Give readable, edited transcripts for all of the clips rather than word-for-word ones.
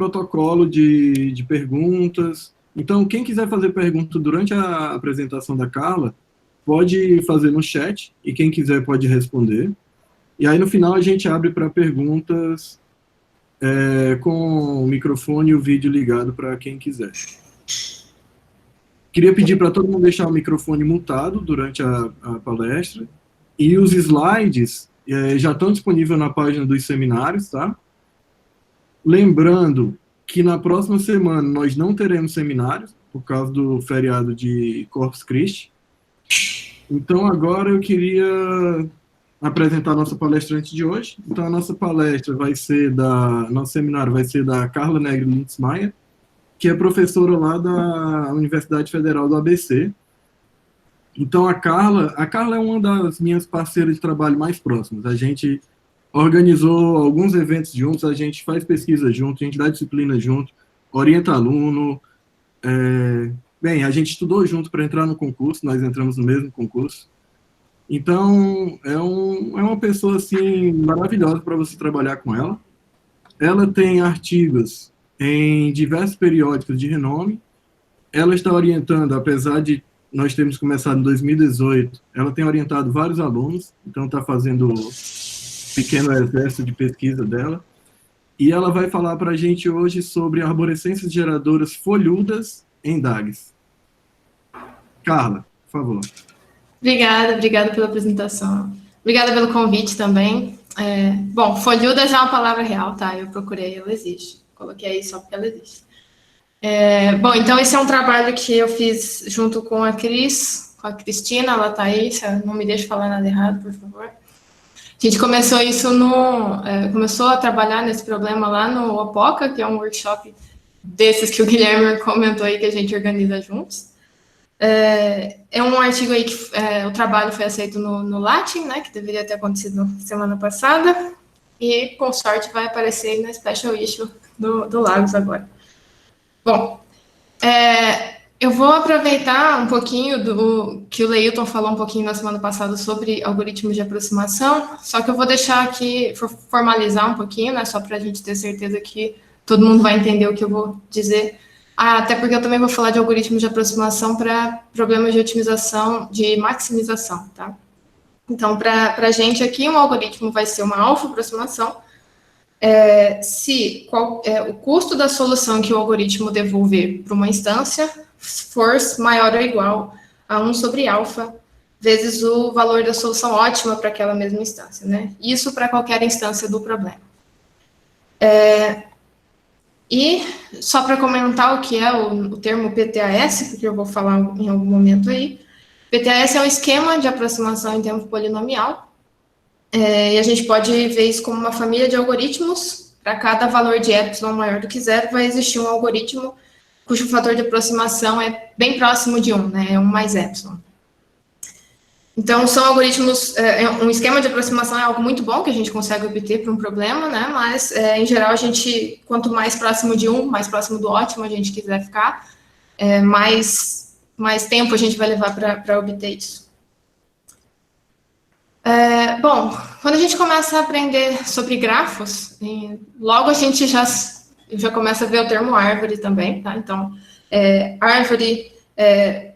protocolo de perguntas. Então, quem quiser fazer pergunta durante a apresentação da Carla, pode fazer no chat, e quem quiser pode responder. E aí, no final, a gente abre para perguntas com o microfone e o vídeo ligado para quem quiser. Queria pedir para todo mundo deixar o microfone mutado durante a palestra. E os slides já estão disponíveis na página dos seminários, tá? Lembrando que na próxima semana nós não teremos seminários, por causa do feriado de Corpus Christi. Então, agora eu queria apresentar a nossa palestrante de hoje. Então, a nossa palestra nosso seminário vai ser da Carla Negri Lindsmayer, que é professora lá da Universidade Federal do ABC. Então, a Carla é uma das minhas parceiras de trabalho mais próximas. A gente organizou alguns eventos juntos, a gente faz pesquisa junto, a gente dá disciplina junto, orienta aluno. Bem, a gente estudou junto para entrar no concurso, nós entramos no mesmo concurso. Então, é uma pessoa, assim, maravilhosa para você trabalhar com ela. Ela tem artigos em diversos periódicos de renome. Ela está orientando, apesar de nós termos começado em 2018, ela tem orientado vários alunos, então está fazendo o pequeno exército de pesquisa dela. E ela vai falar para a gente hoje sobre arborescências geradoras folhudas em DAGs. Carla, por favor. Obrigada pela apresentação. Obrigada pelo convite também. Bom, folhudas é uma palavra real, tá? Eu procurei, ela existe. Coloquei aí só porque ela existe. Bom, então esse é um trabalho que eu fiz junto com a Cristina, ela tá aí, não me deixe falar nada errado, por favor. A gente começou isso começou a trabalhar nesse problema lá no Opoca, que é um workshop desses que o Guilherme comentou aí, que a gente organiza juntos. É um artigo aí que o trabalho foi aceito no Latin, né, que deveria ter acontecido semana passada, e com sorte vai aparecer na Special Issue do Lagos agora. Bom, eu vou aproveitar um pouquinho do que o Leilton falou um pouquinho na semana passada sobre algoritmos de aproximação, só que eu vou deixar aqui, formalizar um pouquinho, né, só para a gente ter certeza que todo mundo vai entender o que eu vou dizer. Até porque eu também vou falar de algoritmos de aproximação para problemas de otimização, de maximização, tá? Então, para a gente aqui, um algoritmo vai ser uma alfa-aproximação, se o custo da solução que o algoritmo devolver para uma instância for maior ou igual a 1 sobre alfa vezes o valor da solução ótima para aquela mesma instância, né? Isso para qualquer instância do problema. E só para comentar o que é o termo PTAS, porque eu vou falar em algum momento aí, PTAS é um esquema de aproximação em tempo polinomial, e a gente pode ver isso como uma família de algoritmos. Para cada valor de epsilon maior do que zero, vai existir um algoritmo cujo fator de aproximação é bem próximo de 1, né? É 1 mais epsilon. Então, são algoritmos... um esquema de aproximação é algo muito bom que a gente consegue obter para um problema, né? Mas, em geral, quanto mais próximo de 1, mais próximo do ótimo a gente quiser ficar, mais tempo a gente vai levar para obter isso. Bom, quando a gente começa a aprender sobre grafos, logo a gente já começa a ver o termo árvore também, tá? Então, árvore,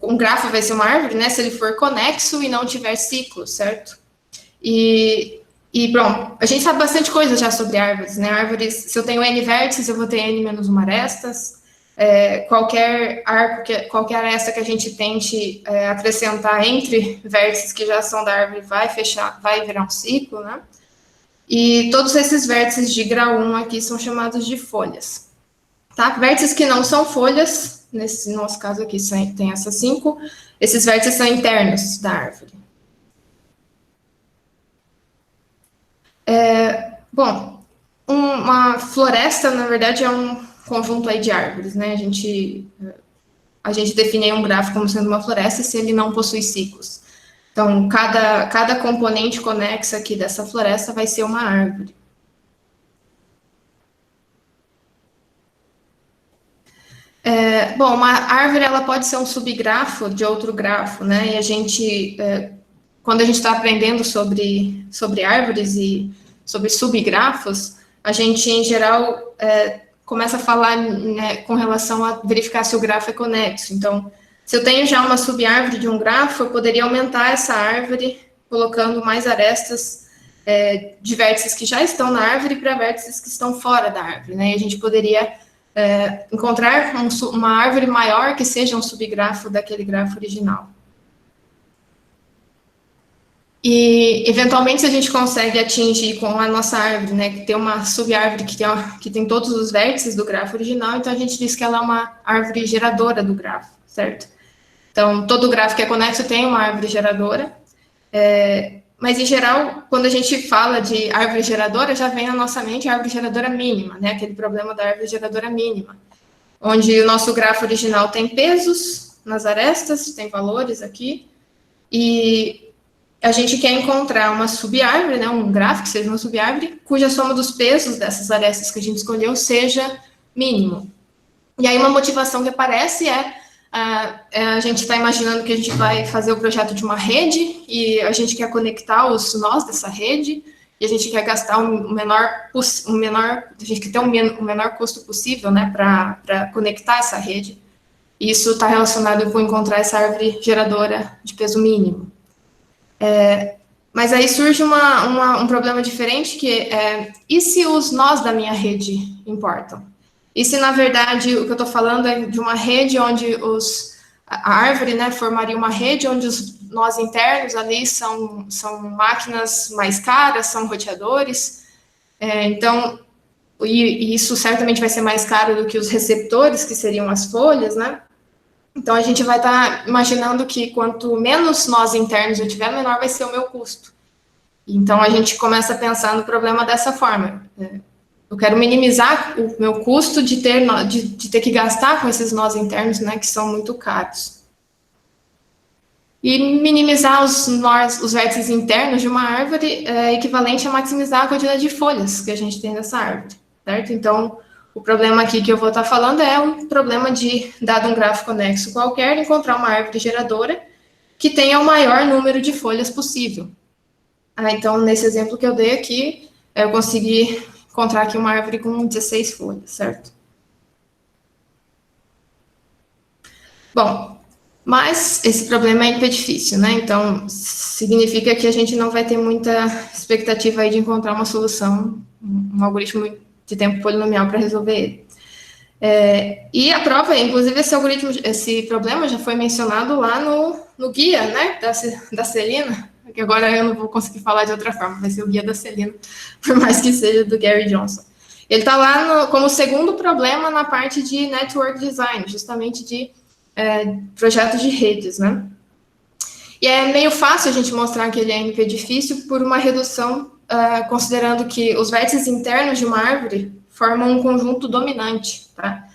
um grafo vai ser uma árvore, né? Se ele for conexo e não tiver ciclo, certo? Bom, a gente sabe bastante coisa já sobre árvores, né? Árvores, se eu tenho N vértices, eu vou ter N menos uma arestas. Qualquer aresta que a gente tente acrescentar entre vértices que já são da árvore vai virar um ciclo, né? E todos esses vértices de grau 1 aqui são chamados de folhas, tá? Vértices que não são folhas, nesse nosso caso aqui tem essas 5, esses vértices são internos da árvore. Bom, uma floresta, na verdade, é um conjunto aí de árvores, né? A gente define um grafo como sendo uma floresta se ele não possui ciclos. Então, cada componente conexa aqui dessa floresta vai ser uma árvore. Bom, uma árvore ela pode ser um subgrafo de outro grafo, né? E quando a gente está aprendendo sobre árvores e sobre subgrafos, a gente, em geral, começa a falar, né, com relação a verificar se o grafo é conexo. Então, se eu tenho já uma subárvore de um grafo, eu poderia aumentar essa árvore, colocando mais arestas de vértices que já estão na árvore para vértices que estão fora da árvore, né? E a gente poderia encontrar uma árvore maior que seja um subgrafo daquele grafo original. E, eventualmente, se a gente consegue atingir com a nossa árvore, né, que tem uma subárvore que tem todos os vértices do grafo original, então a gente diz que ela é uma árvore geradora do grafo, certo? Então, todo grafo que é conexo tem uma árvore geradora, mas, em geral, quando a gente fala de árvore geradora, já vem à nossa mente a árvore geradora mínima, né, aquele problema da árvore geradora mínima, onde o nosso grafo original tem pesos nas arestas, tem valores aqui, e a gente quer encontrar uma subárvore, né, um grafo que seja uma subárvore, cuja soma dos pesos dessas arestas que a gente escolheu seja mínimo. E aí uma motivação que aparece a gente está imaginando que a gente vai fazer o projeto de uma rede e a gente quer conectar os nós dessa rede e a gente quer gastar a gente quer ter o menor custo possível, né, para conectar essa rede. E isso está relacionado com encontrar essa árvore geradora de peso mínimo. Mas aí surge um problema diferente, que e se os nós da minha rede importam? E se, na verdade, o que eu estou falando é de uma rede onde a árvore, né, formaria uma rede onde os nós internos ali são máquinas mais caras, são roteadores, então, e isso certamente vai ser mais caro do que os receptores, que seriam as folhas, né? Então, a gente vai estar imaginando que quanto menos nós internos eu tiver, menor vai ser o meu custo. Então, a gente começa a pensar no problema dessa forma. Eu quero minimizar o meu custo de ter que gastar com esses nós internos, né, que são muito caros. E minimizar os vértices internos de uma árvore é equivalente a maximizar a quantidade de folhas que a gente tem nessa árvore, certo? Então, o problema aqui que eu vou estar falando é um problema de, dado um grafo conexo qualquer, encontrar uma árvore geradora que tenha o maior número de folhas possível. Então, nesse exemplo que eu dei aqui, eu consegui encontrar aqui uma árvore com 16 folhas, certo? Bom, mas esse problema é hiper-difícil, né? Então, significa que a gente não vai ter muita expectativa aí de encontrar uma solução, um algoritmo de tempo polinomial para resolver ele. E a prova, inclusive, esse problema já foi mencionado lá no guia, né, da Celina, que agora eu não vou conseguir falar de outra forma, vai ser o guia da Celina, por mais que seja do Gary Johnson. Ele está lá como segundo problema na parte de network design, justamente de projeto de redes, né? E é meio fácil a gente mostrar que ele é NP difícil por uma redução, considerando que os vértices internos de uma árvore formam um conjunto dominante, tá?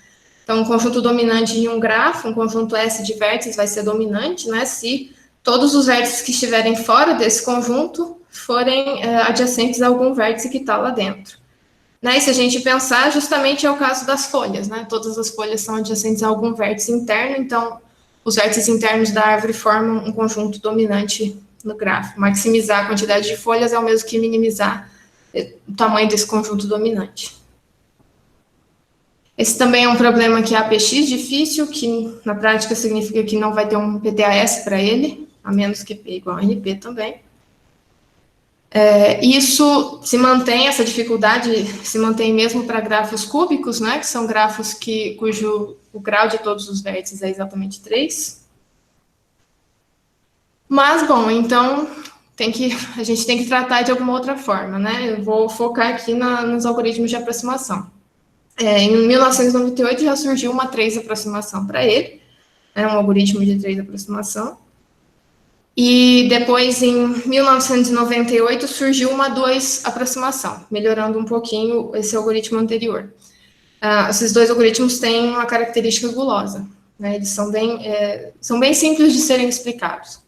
Então, um conjunto dominante de um grafo, um conjunto S de vértices vai ser dominante, né, se todos os vértices que estiverem fora desse conjunto forem adjacentes a algum vértice que está lá dentro. Né, e se a gente pensar, justamente é o caso das folhas, né? Todas as folhas são adjacentes a algum vértice interno, então os vértices internos da árvore formam um conjunto dominante no grafo. Maximizar a quantidade de folhas é o mesmo que minimizar o tamanho desse conjunto dominante. Esse também é um problema que é APX difícil, que na prática significa que não vai ter um PTAS para ele, a menos que P igual a NP também. Isso se mantém, essa dificuldade se mantém mesmo para grafos cúbicos, né, que são grafos cujo o grau de todos os vértices é exatamente 3. Mas, bom, então a gente tem que tratar de alguma outra forma, né? Eu vou focar aqui nos algoritmos de aproximação. Em 1998 já surgiu uma 3 aproximação para ele, um algoritmo de 3 aproximação. E depois, em 1998, surgiu uma 2 aproximação, melhorando um pouquinho esse algoritmo anterior. Esses dois algoritmos têm uma característica gulosa, né? Eles são bem simples de serem explicados.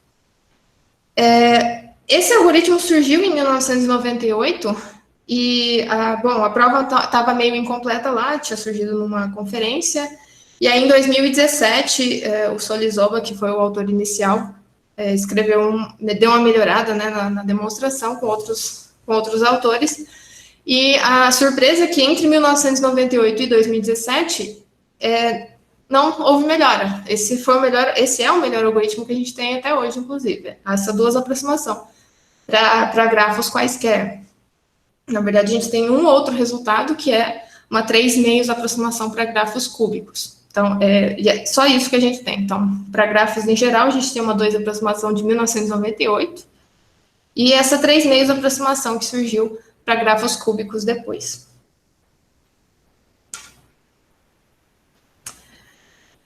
Esse algoritmo surgiu em 1998 e, a prova estava meio incompleta lá, tinha surgido numa conferência, e aí em 2017, o Solizoba, que foi o autor inicial, deu uma melhorada, né, na demonstração com outros autores, E a surpresa é que entre 1998 e 2017, não houve melhora. Esse é o melhor algoritmo que a gente tem até hoje, inclusive. Essas duas aproximações para grafos quaisquer. Na verdade, a gente tem um outro resultado, que é uma 3,5 aproximação para grafos cúbicos. Então, é só isso que a gente tem. Então, para grafos em geral, a gente tem uma 2 aproximação de 1998, e essa 3,5 aproximação que surgiu para grafos cúbicos depois.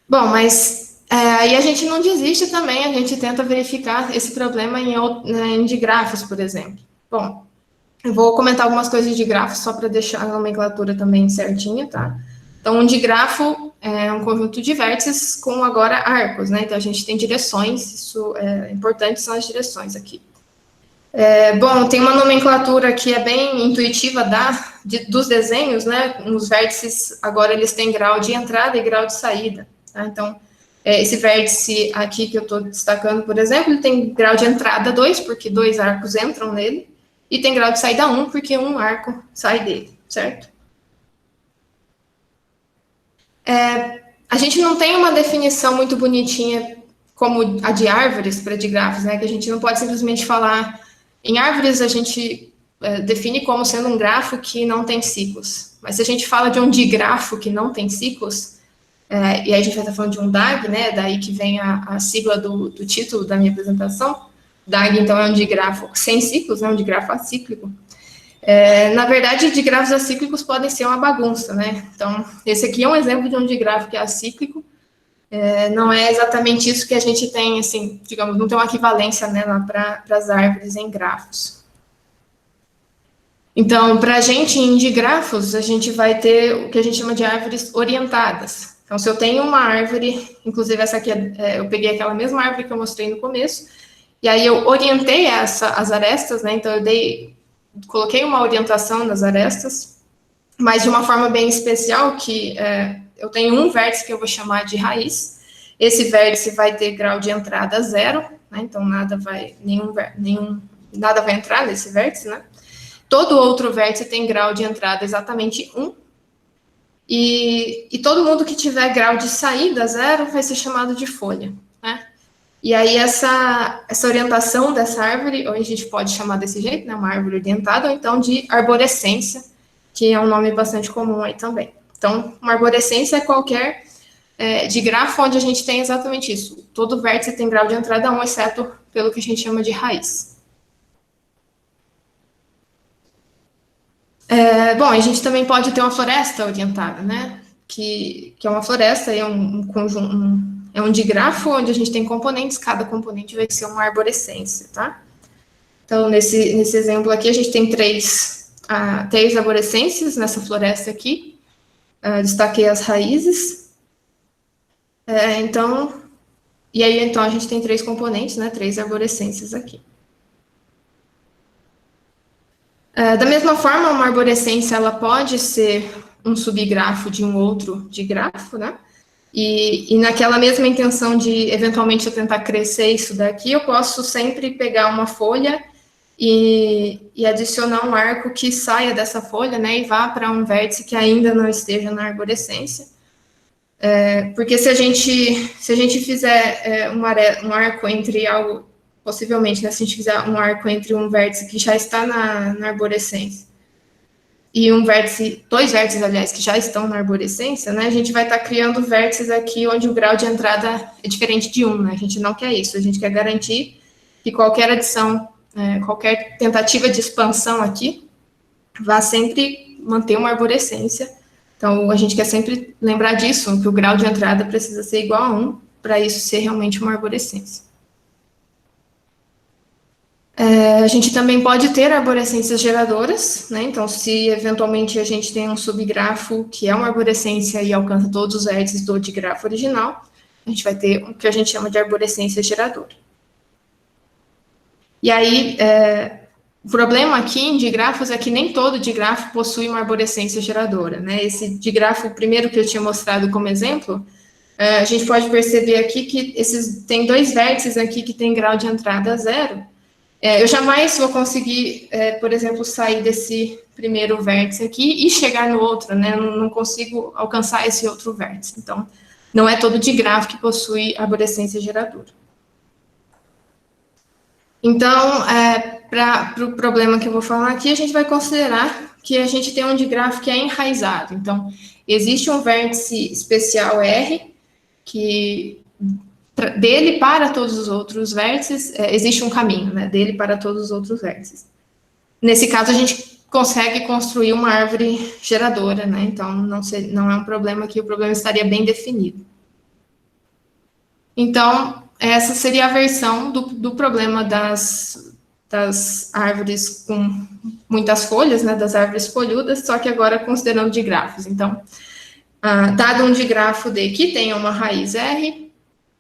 Bom, mas aí a gente não desiste também, a gente tenta verificar esse problema em digrafos, por exemplo. Bom, eu vou comentar algumas coisas de grafos só para deixar a nomenclatura também certinha, tá? Então, um digrafo é um conjunto de vértices com agora arcos, né? Então, a gente tem direções, isso é importante, são as direções aqui. Bom, tem uma nomenclatura que é bem intuitiva dos desenhos, né? Os vértices, agora, eles têm grau de entrada e grau de saída, tá? Então, esse vértice aqui que eu estou destacando, por exemplo, ele tem grau de entrada 2, porque 2 arcos entram nele, e tem grau de saída 1, porque um arco sai dele, certo? A gente não tem uma definição muito bonitinha como a de árvores para digrafos, né? Que a gente não pode simplesmente falar... Em árvores, a gente define como sendo um grafo que não tem ciclos. Mas se a gente fala de um digrafo que não tem ciclos, e aí a gente vai estar falando de um DAG, né? Daí que vem a sigla do título da minha apresentação. DAG, então, é um digrafo sem ciclos, né? Um digrafo acíclico. Na verdade, digrafos acíclicos podem ser uma bagunça, né? Então, esse aqui é um exemplo de um digrafo que é acíclico. Não é exatamente isso que a gente tem, assim, digamos, não tem uma equivalência, né, para as árvores em grafos. Então, para a gente, em digrafos, a gente vai ter o que a gente chama de árvores orientadas. Então, se eu tenho uma árvore, inclusive essa aqui, eu peguei aquela mesma árvore que eu mostrei no começo, e aí eu orientei as arestas, né, então eu coloquei uma orientação nas arestas, mas de uma forma bem especial, que eu tenho um vértice que eu vou chamar de raiz. Esse vértice vai ter grau de entrada 0, né? Então nada vai entrar nesse vértice, né? Todo outro vértice tem grau de entrada exatamente 1. E todo mundo que tiver grau de saída 0 vai ser chamado de folha, né? E aí essa orientação dessa árvore, ou a gente pode chamar desse jeito, né? Uma árvore orientada, ou então de arborescência, que é um nome bastante comum aí também. Então, uma arborescência é qualquer digrafo onde a gente tem exatamente isso. Todo vértice tem grau de entrada 1, exceto pelo que a gente chama de raiz. Bom, a gente também pode ter uma floresta orientada, né? Que é uma floresta, é um conjunto, é um digrafo onde a gente tem componentes, cada componente vai ser uma arborescência, tá? Então, nesse exemplo aqui, a gente tem três arborescências nessa floresta aqui. Destaquei as raízes. Então a gente tem 3 componentes, né? 3 arborescências aqui. Da mesma forma, uma arborescência ela pode ser um subgrafo de um outro digrafo, né? E naquela mesma intenção de, eventualmente, eu tentar crescer isso daqui, eu posso sempre pegar uma folha e adicionar um arco que saia dessa folha, né, e vá para um vértice que ainda não esteja na arborescência. Porque se a gente fizer um arco entre algo, possivelmente, né, se a gente fizer um arco entre um vértice que já está na arborescência e dois vértices, aliás, que já estão na arborescência, né, a gente vai estar criando vértices aqui onde o grau de entrada é diferente de 1, né, a gente não quer isso, a gente quer garantir que qualquer adição, qualquer tentativa de expansão aqui vá sempre manter uma arborescência. Então, a gente quer sempre lembrar disso, que o grau de entrada precisa ser igual a 1, para isso ser realmente uma arborescência. A gente também pode ter arborescências geradoras, né? Então, se eventualmente a gente tem um subgrafo que é uma arborescência e alcança todos os vértices do digrafo original, a gente vai ter o que a gente chama de arborescência geradora. E aí, o problema aqui em digrafos é que nem todo digrafo possui uma arborescência geradora, né? Esse digrafo primeiro que eu tinha mostrado como exemplo, a gente pode perceber aqui que tem 2 vértices aqui que tem grau de entrada 0, Eu jamais vou conseguir, por exemplo, sair desse primeiro vértice aqui e chegar no outro, né? Eu não consigo alcançar esse outro vértice. Então, não é todo digrafo que possui arborescência geradora. Então, para o problema que eu vou falar aqui, a gente vai considerar que a gente tem um digrafo que é enraizado. Então, existe um vértice especial R, que dele para todos os outros vértices, existe um caminho, né, dele para todos os outros vértices. Nesse caso, a gente consegue construir uma árvore geradora, né, então não é um problema aqui, o problema estaria bem definido. Então, essa seria a versão do problema das árvores com muitas folhas, né, das árvores folhudas, só que agora considerando digrafos. Então, dado um digrafo D que tenha uma raiz R,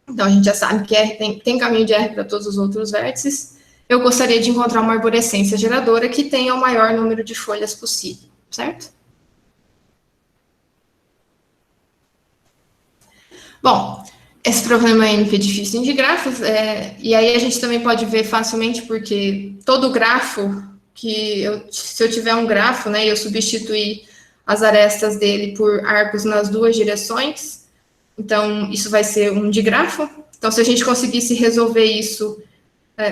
então a gente já sabe que R tem caminho de R para todos os outros vértices, eu gostaria de encontrar uma arborescência geradora que tenha o maior número de folhas possível, certo? Bom, esse problema é NP difícil em digrafos, e aí a gente também pode ver facilmente porque todo grafo, se eu tiver um grafo, né, e eu substituir as arestas dele por arcos nas duas direções, então isso vai ser um digrafo. Então, se a gente conseguisse resolver isso,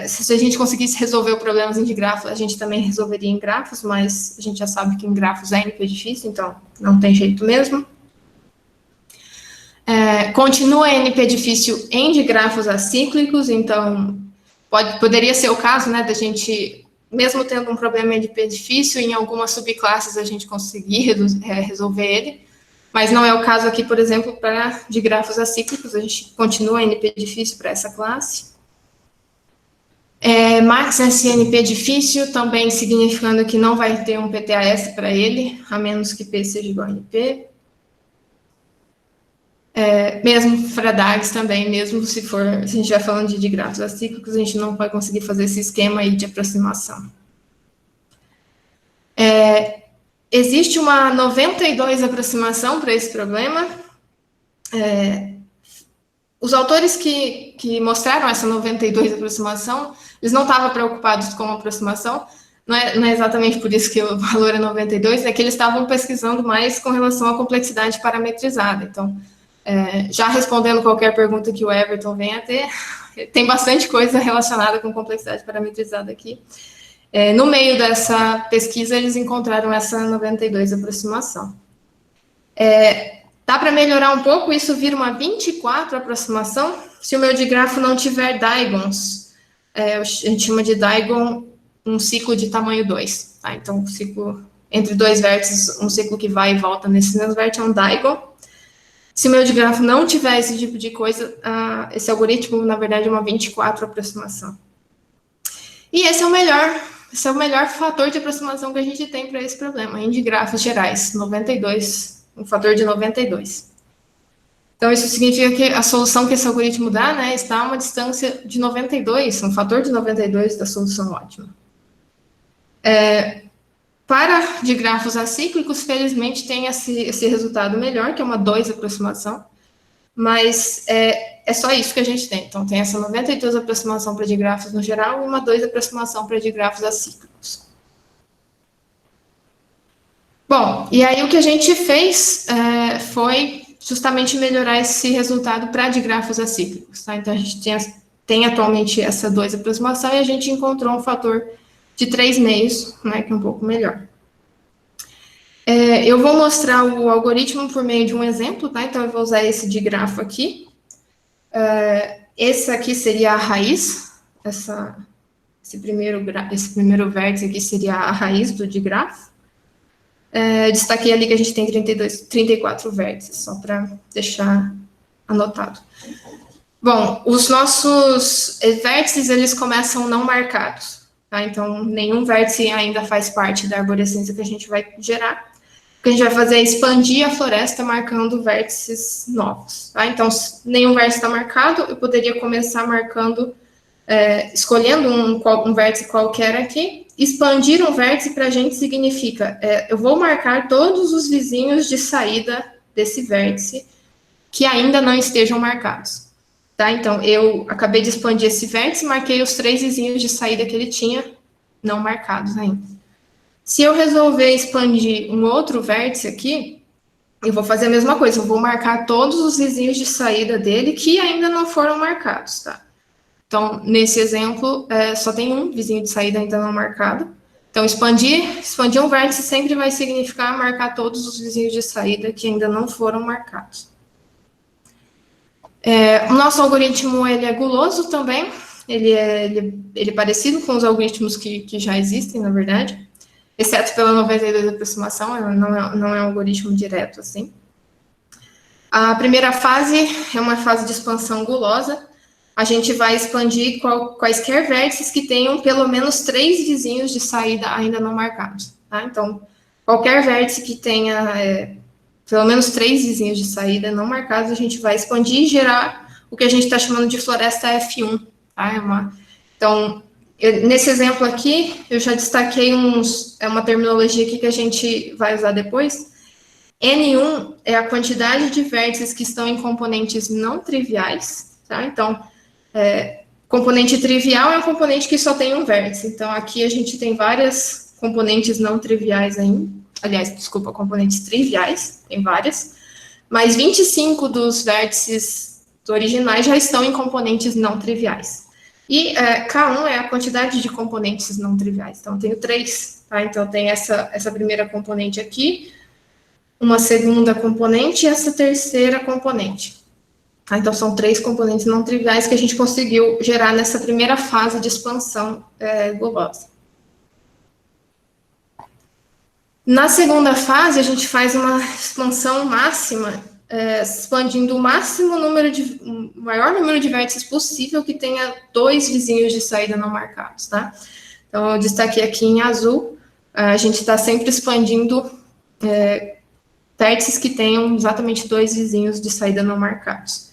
se a gente conseguisse resolver o problema em digrafo, a gente também resolveria em grafos, mas a gente já sabe que em grafos é NP difícil, então não tem jeito mesmo. Continua NP difícil em digrafos acíclicos, então poderia ser o caso, né, da gente, mesmo tendo um problema NP difícil, em algumas subclasses a gente conseguir resolver ele, mas não é o caso aqui, por exemplo, para digrafos acíclicos, a gente continua NP difícil para essa classe. Max SNP difícil, também significando que não vai ter um PTAS para ele, a menos que P seja igual a NP. Mesmo para DAGs também, mesmo se a gente estiver falando de digrafos acíclicos, a gente não vai conseguir fazer esse esquema aí de aproximação. Existe uma 92 aproximação para esse problema. Os autores que mostraram essa 92 aproximação, eles não estavam preocupados com a aproximação, não é exatamente por isso que o valor é 92, é que eles estavam pesquisando mais com relação à complexidade parametrizada. Então, já respondendo qualquer pergunta que o Everton venha a ter, tem bastante coisa relacionada com complexidade parametrizada aqui. No meio dessa pesquisa, eles encontraram essa 92 aproximação. Dá para melhorar um pouco, isso vira uma 24 aproximação, se o meu digrafo não tiver digons. A gente chama de digon um ciclo de tamanho 2. Tá? Então, um ciclo entre dois vértices, um ciclo que vai e volta nesse mesmo vértice é um digon. Se o meu digrafo não tiver esse tipo de coisa, esse algoritmo, na verdade, é uma 24 aproximação. E esse é o melhor fator de aproximação que a gente tem para esse problema, em digrafos gerais, 92, um fator de 92. Então, isso significa que a solução que esse algoritmo dá, né, está a uma distância de 92, um fator de 92 da solução ótima. Para digrafos acíclicos, felizmente, tem esse resultado melhor, que é uma 2 aproximação, mas é só isso que a gente tem. Então, tem essa 92 aproximação para digrafos no geral e uma 2 aproximação para digrafos acíclicos. Bom, e aí o que a gente fez foi justamente melhorar esse resultado para digrafos acíclicos. Tá? Então, a gente tem atualmente essa 2 aproximação e a gente encontrou um fator de 3,5, né, que é um pouco melhor. Eu vou mostrar o algoritmo por meio de um exemplo, tá? Então, eu vou usar esse digrafo aqui. Esse aqui seria a raiz, esse primeiro vértice aqui seria a raiz do digrafo. Destaquei ali que a gente tem 34 vértices, só para deixar anotado. Bom, os nossos vértices, eles começam não marcados. Tá? Então, nenhum vértice ainda faz parte da arborescência que a gente vai gerar. O que a gente vai fazer é expandir a floresta marcando vértices novos. Tá? Então, se nenhum vértice está marcado, eu poderia começar marcando, escolhendo um vértice qualquer aqui. Expandir um vértice para a gente significa, eu vou marcar todos os vizinhos de saída desse vértice que ainda não estejam marcados. Tá? Então, eu acabei de expandir esse vértice e marquei os 3 vizinhos de saída que ele tinha, não marcados ainda. Se eu resolver expandir um outro vértice aqui, eu vou fazer a mesma coisa, eu vou marcar todos os vizinhos de saída dele que ainda não foram marcados, tá? Então, nesse exemplo, só tem um vizinho de saída ainda não marcado. Então, expandir um vértice sempre vai significar marcar todos os vizinhos de saída que ainda não foram marcados. O nosso algoritmo, ele é guloso também, ele é parecido com os algoritmos que já existem, na verdade, exceto pela 92 de aproximação, não é um algoritmo direto, assim. A primeira fase é uma fase de expansão gulosa. A gente vai expandir quaisquer vértices que tenham pelo menos 3 vizinhos de saída ainda não marcados, tá? Então, qualquer vértice que tenha pelo menos 3 vizinhos de saída não marcados, a gente vai expandir e gerar o que a gente está chamando de floresta F1, tá? Então, nesse exemplo aqui, eu já destaquei uma terminologia aqui que a gente vai usar depois. N1 é a quantidade de vértices que estão em componentes não triviais, tá? Então, componente trivial é um componente que só tem um vértice. Então, aqui a gente tem várias componentes não triviais ainda. Aliás, desculpa, componentes triviais, tem várias. Mas 25 dos vértices originais já estão em componentes não triviais. E K1 é a quantidade de componentes não triviais. Então, eu tenho 3, tá? Então, eu tenho essa primeira componente aqui, uma segunda componente e essa terceira componente. Tá? Então, são 3 componentes não triviais que a gente conseguiu gerar nessa primeira fase de expansão gulosa. Na segunda fase, a gente faz uma expansão máxima, expandindo o maior número de vértices possível que tenha 2 vizinhos de saída não marcados, tá? Então, eu destaquei aqui em azul, a gente está sempre expandindo vértices que tenham exatamente 2 vizinhos de saída não marcados.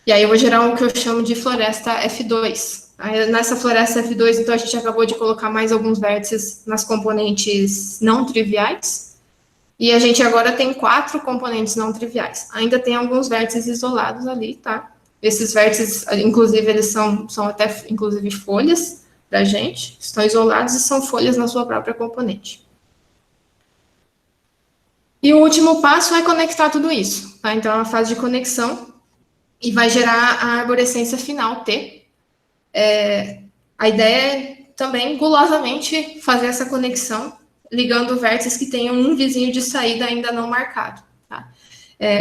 E aí eu vou gerar o que eu chamo de floresta F2. Aí, nessa floresta F2, então, a gente acabou de colocar mais alguns vértices nas componentes não triviais. E a gente agora tem 4 componentes não triviais. Ainda tem alguns vértices isolados ali, tá? Esses vértices, inclusive, eles são até, inclusive, folhas da gente. Estão isolados e são folhas na sua própria componente. E o último passo é conectar tudo isso, tá? Então, é uma fase de conexão e vai gerar a arborescência final, T. A ideia é também, gulosamente, fazer essa conexão, ligando vértices que tenham um vizinho de saída ainda não marcado. Tá?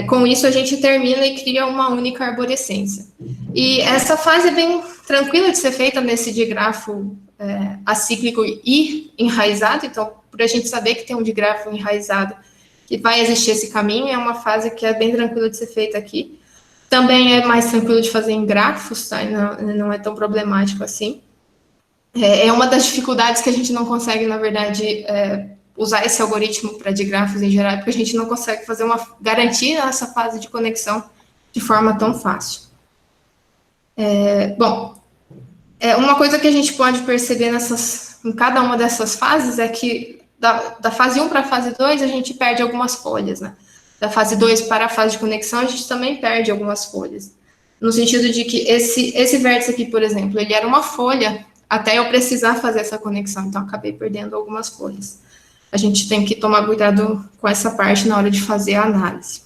Com isso, a gente termina e cria uma única arborescência. E essa fase é bem tranquila de ser feita nesse digrafo acíclico e enraizado. Então, por a gente saber que tem um digrafo enraizado, que vai existir esse caminho, é uma fase que é bem tranquila de ser feita aqui. Também é mais tranquilo de fazer em grafos, tá? Não é tão problemático assim. É uma das dificuldades que a gente não consegue, na verdade, usar esse algoritmo para digrafos em geral, porque a gente não consegue fazer garantir essa fase de conexão de forma tão fácil. Uma coisa que a gente pode perceber em cada uma dessas fases é que da fase 1 para a fase 2 a gente perde algumas folhas, né? Da fase 2 para a fase de conexão, a gente também perde algumas folhas. No sentido de que esse vértice aqui, por exemplo, ele era uma folha até eu precisar fazer essa conexão, então acabei perdendo algumas folhas. A gente tem que tomar cuidado com essa parte na hora de fazer a análise.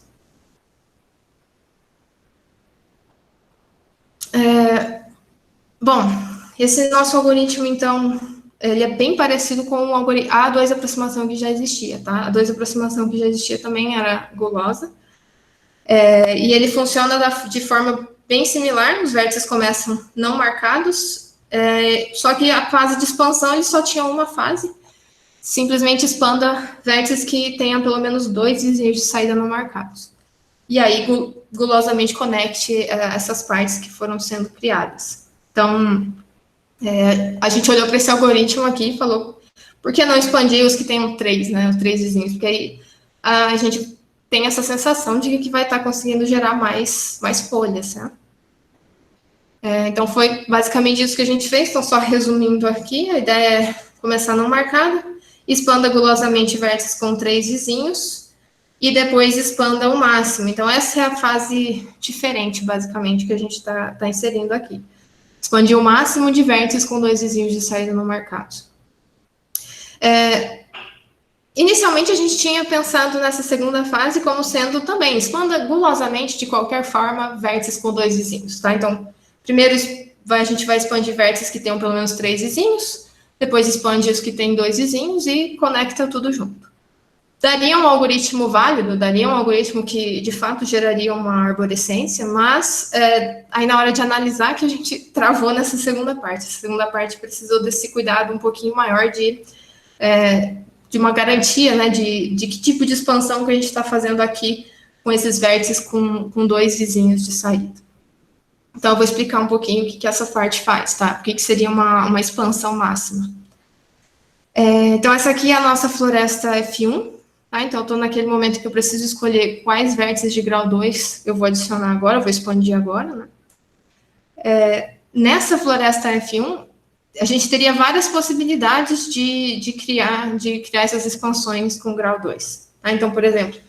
Esse nosso algoritmo, então, ele é bem parecido com a A2 aproximação que já existia, tá? A A2 aproximação que já existia também era gulosa. E ele funciona de forma bem similar, os vértices começam não marcados, só que a fase de expansão ele só tinha uma fase, simplesmente expanda vértices que tenham pelo menos 2 vizinhos de saída não marcados. E aí, gulosamente conecte essas partes que foram sendo criadas. Então, a gente olhou para esse algoritmo aqui e falou, por que não expandir os que tenham 3, né, os 3 vizinhos? Porque aí a gente tem essa sensação de que vai estar conseguindo gerar mais folhas, né? Então, foi basicamente isso que a gente fez. Então, só resumindo aqui, a ideia é começar não marcada, expanda gulosamente vértices com 3 vizinhos, e depois expanda o máximo. Então, essa é a fase diferente, basicamente, que a gente está inserindo aqui. Expandir o máximo de vértices com 2 vizinhos de saída não marcados. Inicialmente, a gente tinha pensado nessa segunda fase como sendo também, expanda gulosamente, de qualquer forma, vértices com 2 vizinhos, tá? Então, primeiro a gente vai expandir vértices que tenham pelo menos 3 vizinhos, depois expande os que têm 2 vizinhos e conecta tudo junto. Daria um algoritmo válido, daria um algoritmo que, de fato, geraria uma arborescência, mas aí na hora de analisar que a gente travou nessa segunda parte. Essa segunda parte precisou desse cuidado um pouquinho maior de uma garantia, né, de que tipo de expansão que a gente está fazendo aqui com esses vértices com 2 vizinhos de saída. Então, eu vou explicar um pouquinho o que essa parte faz, tá? O que seria uma expansão máxima. Então, essa aqui é a nossa floresta F1, tá? Então, eu estou naquele momento que eu preciso escolher quais vértices de grau 2 eu vou adicionar agora, eu vou expandir agora, né? Nessa floresta F1, a gente teria várias possibilidades de criar essas expansões com grau 2. Tá? Então, por exemplo,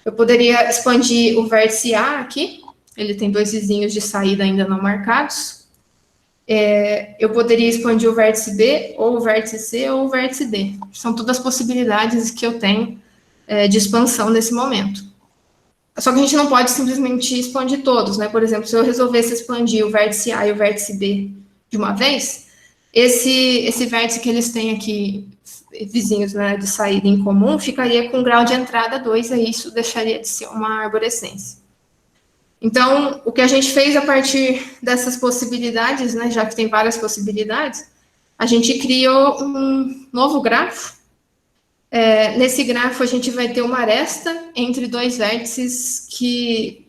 eu poderia expandir o vértice A aqui, ele tem 2 vizinhos de saída ainda não marcados. Eu poderia expandir o vértice B, ou o vértice C, ou o vértice D. São todas as possibilidades que eu tenho de expansão nesse momento. Só que a gente não pode simplesmente expandir todos, né? Por exemplo, se eu resolvesse expandir o vértice A e o vértice B de uma vez, esse vértice que eles têm aqui, vizinhos, né, de saída em comum, ficaria com grau de entrada 2, e isso deixaria de ser uma arborescência. Então, o que a gente fez a partir dessas possibilidades, né, já que tem várias possibilidades, a gente criou um novo grafo. Nesse grafo, a gente vai ter uma aresta entre 2 vértices que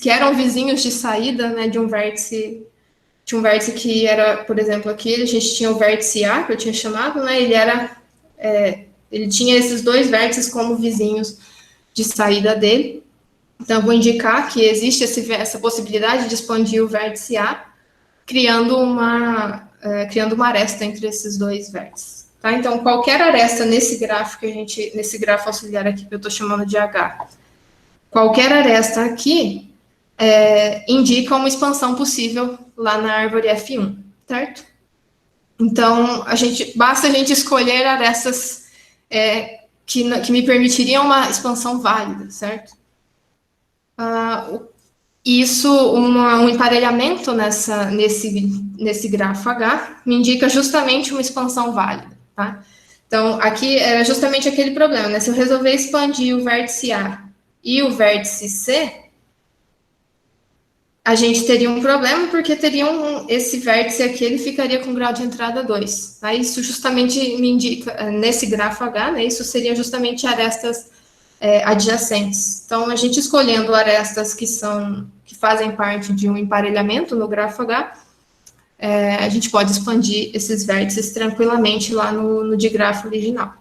eram vizinhos de saída, né, de um vértice que era, por exemplo, aqui, a gente tinha o vértice A, que eu tinha chamado, né, ele tinha esses 2 vértices como vizinhos de saída dele. Então, eu vou indicar que existe essa possibilidade de expandir o vértice A, criando uma aresta entre esses 2 vértices. Tá? Então, qualquer aresta nesse grafo auxiliar aqui, que eu estou chamando de H, qualquer aresta aqui indica uma expansão possível lá na árvore F1, certo? Então, basta a gente escolher arestas que me permitiriam uma expansão válida, certo? Um emparelhamento nesse grafo H me indica justamente uma expansão válida, tá? Então, aqui era justamente aquele problema, né? Se eu resolver expandir o vértice A e o vértice C, a gente teria um problema, porque esse vértice aqui, ele ficaria com grau de entrada 2. Tá? Isso justamente me indica, nesse grafo H, né, isso seria justamente arestas adjacentes. Então, a gente escolhendo arestas que fazem parte de um emparelhamento no grafo H, a gente pode expandir esses vértices tranquilamente lá no digrafo original.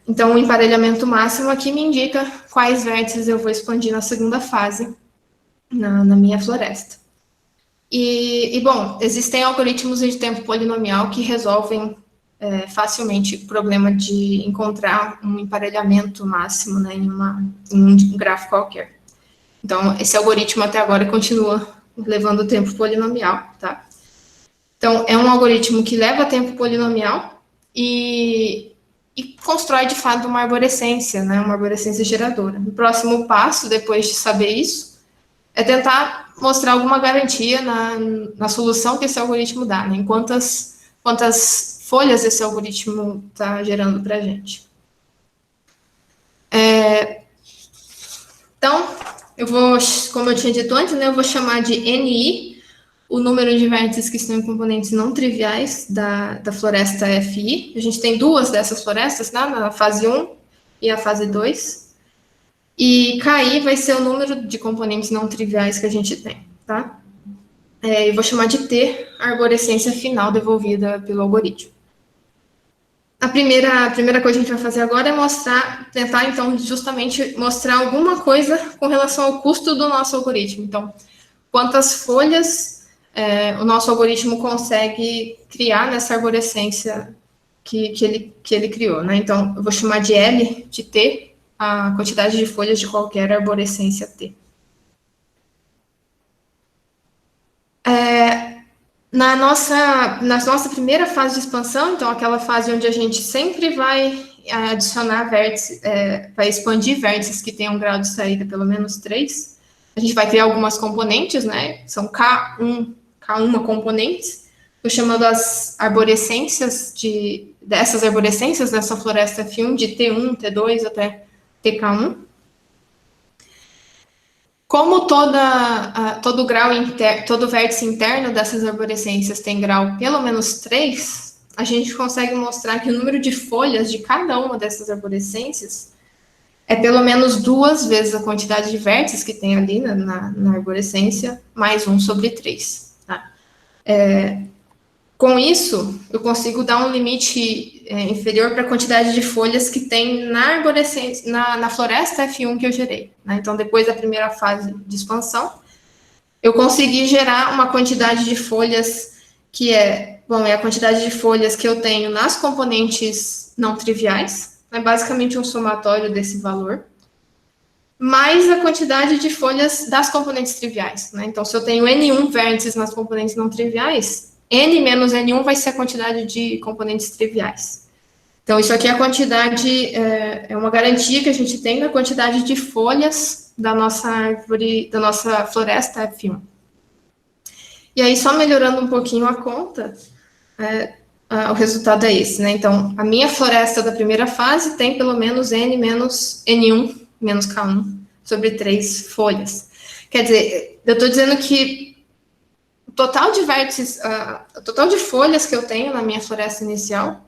Então, o emparelhamento máximo aqui me indica quais vértices eu vou expandir na segunda fase, na minha floresta. Bom, existem algoritmos de tempo polinomial que resolvem facilmente o problema de encontrar um emparelhamento máximo, né, em um grafo qualquer. Então, esse algoritmo até agora continua levando tempo polinomial, tá? Então, é um algoritmo que leva tempo polinomial e constrói, de fato, uma arborescência, né, uma arborescência geradora. O próximo passo, depois de saber isso, é tentar mostrar alguma garantia na solução que esse algoritmo dá, né? Em quantas folhas esse algoritmo está gerando para a gente. Então, como eu tinha dito antes, né, eu vou chamar de NI, o número de vértices que estão em componentes não triviais da floresta FI. A gente tem 2 dessas florestas, né, na fase 1 e a fase 2. E KI vai ser o número de componentes não triviais que a gente tem, tá? Eu vou chamar de T, a arborescência final devolvida pelo algoritmo. A primeira coisa que a gente vai fazer agora é tentar, então, justamente mostrar alguma coisa com relação ao custo do nosso algoritmo. Então, quantas folhas o nosso algoritmo consegue criar nessa arborescência que ele criou, né? Então, eu vou chamar de L de T a quantidade de folhas de qualquer arborescência T. Na nossa primeira fase de expansão, então aquela fase onde a gente sempre vai adicionar vértices, vai expandir vértices que tenham um grau de saída pelo menos 3, a gente vai criar algumas componentes, né? São K1 componentes. Estou chamando as arborescências dessas arborescências dessa floresta F1 de T1, T2 até TK1. Como todo vértice interno dessas arborescências tem grau pelo menos 3, a gente consegue mostrar que o número de folhas de cada uma dessas arborescências é pelo menos 2 vezes a quantidade de vértices que tem ali na arborescência, mais 1 sobre 3. Tá? Com isso, eu consigo dar um limite inferior para a quantidade de folhas que tem na arborescência, na floresta F1 que eu gerei. Né? Então, depois da primeira fase de expansão, eu consegui gerar uma quantidade de folhas que é a quantidade de folhas que eu tenho nas componentes não triviais, é basicamente um somatório desse valor, mais a quantidade de folhas das componentes triviais. Né? Então, se eu tenho N1 vértices nas componentes não triviais, N menos N1 vai ser a quantidade de componentes triviais. Então, isso aqui é a quantidade, é uma garantia que a gente tem da quantidade de folhas da nossa árvore, da nossa floresta F1. E aí, só melhorando um pouquinho a conta, o resultado é esse, né? Então, a minha floresta da primeira fase tem pelo menos N menos N1 menos K1 sobre 3 folhas. Quer dizer, eu estou dizendo que o total de vértices, o total de folhas que eu tenho na minha floresta inicial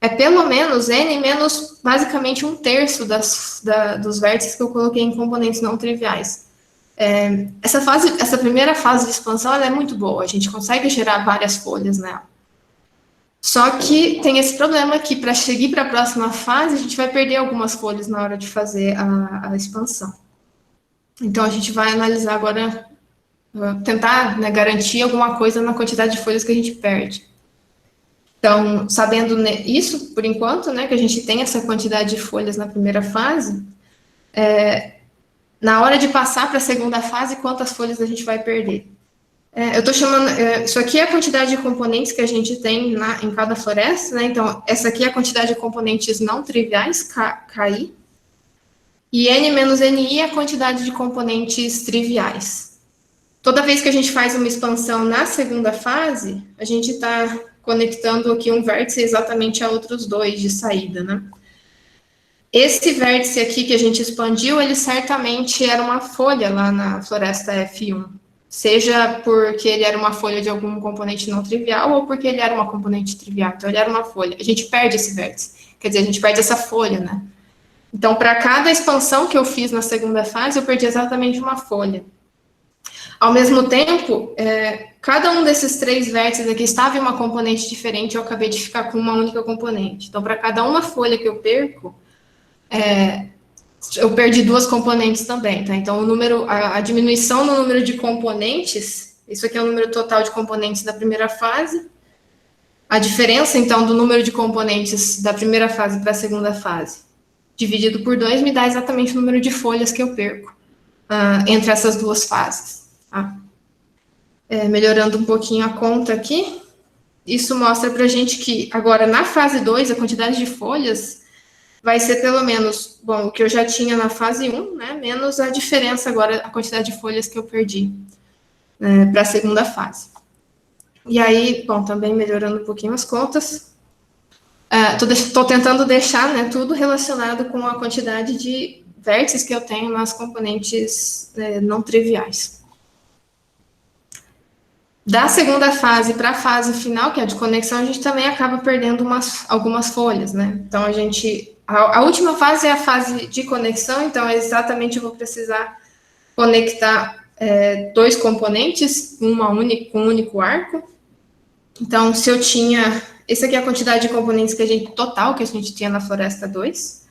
é pelo menos N menos basicamente 1/3 dos vértices que eu coloquei em componentes não triviais. Essa primeira fase de expansão ela é muito boa, a gente consegue gerar várias folhas nela. Só que tem esse problema que para seguir para a próxima fase, a gente vai perder algumas folhas na hora de fazer a expansão. Então, a gente vai analisar agora, tentar garantir alguma coisa na quantidade de folhas que a gente perde. Então, sabendo isso, por enquanto, né, que a gente tem essa quantidade de folhas na primeira fase, na hora de passar para a segunda fase, quantas folhas a gente vai perder? Eu estou chamando, isso aqui é a quantidade de componentes que a gente tem em cada floresta, né? Então, essa aqui é a quantidade de componentes não triviais, KI, e N menos NI é a quantidade de componentes triviais. Toda vez que a gente faz uma expansão na segunda fase, a gente está conectando aqui um vértice exatamente a outros 2 de saída, né? Esse vértice aqui que a gente expandiu, ele certamente era uma folha lá na floresta F1. Seja porque ele era uma folha de algum componente não trivial ou porque ele era uma componente trivial. Então, ele era uma folha. A gente perde esse vértice. Quer dizer, a gente perde essa folha, né? Então, para cada expansão que eu fiz na segunda fase, eu perdi exatamente uma folha. Ao mesmo tempo, cada um desses 3 vértices aqui estava em uma componente diferente, eu acabei de ficar com uma única componente. Então, para cada uma folha que eu perco, eu perdi 2 componentes também, tá? Então, a diminuição no número de componentes, isso aqui é o número total de componentes da primeira fase. A diferença, então, do número de componentes da primeira fase para a segunda fase, dividido por 2, me dá exatamente o número de folhas que eu perco entre essas 2 fases. Tá? Melhorando um pouquinho a conta aqui, isso mostra para a gente que, agora, na fase 2, a quantidade de folhas vai ser pelo menos, o que eu já tinha na fase 1, né, menos a diferença agora, a quantidade de folhas que eu perdi para a segunda fase. E aí, também melhorando um pouquinho as contas, estou tentando deixar, né, tudo relacionado com a quantidade de vértices que eu tenho nas componentes não triviais. Da segunda fase para a fase final, que é a de conexão, a gente também acaba perdendo algumas folhas, né? Então, a última fase é a fase de conexão, então, exatamente eu vou precisar conectar 2 componentes, com um único arco. Então, se eu tinha... Essa aqui é a quantidade de componentes total que a gente tinha na Floresta 2.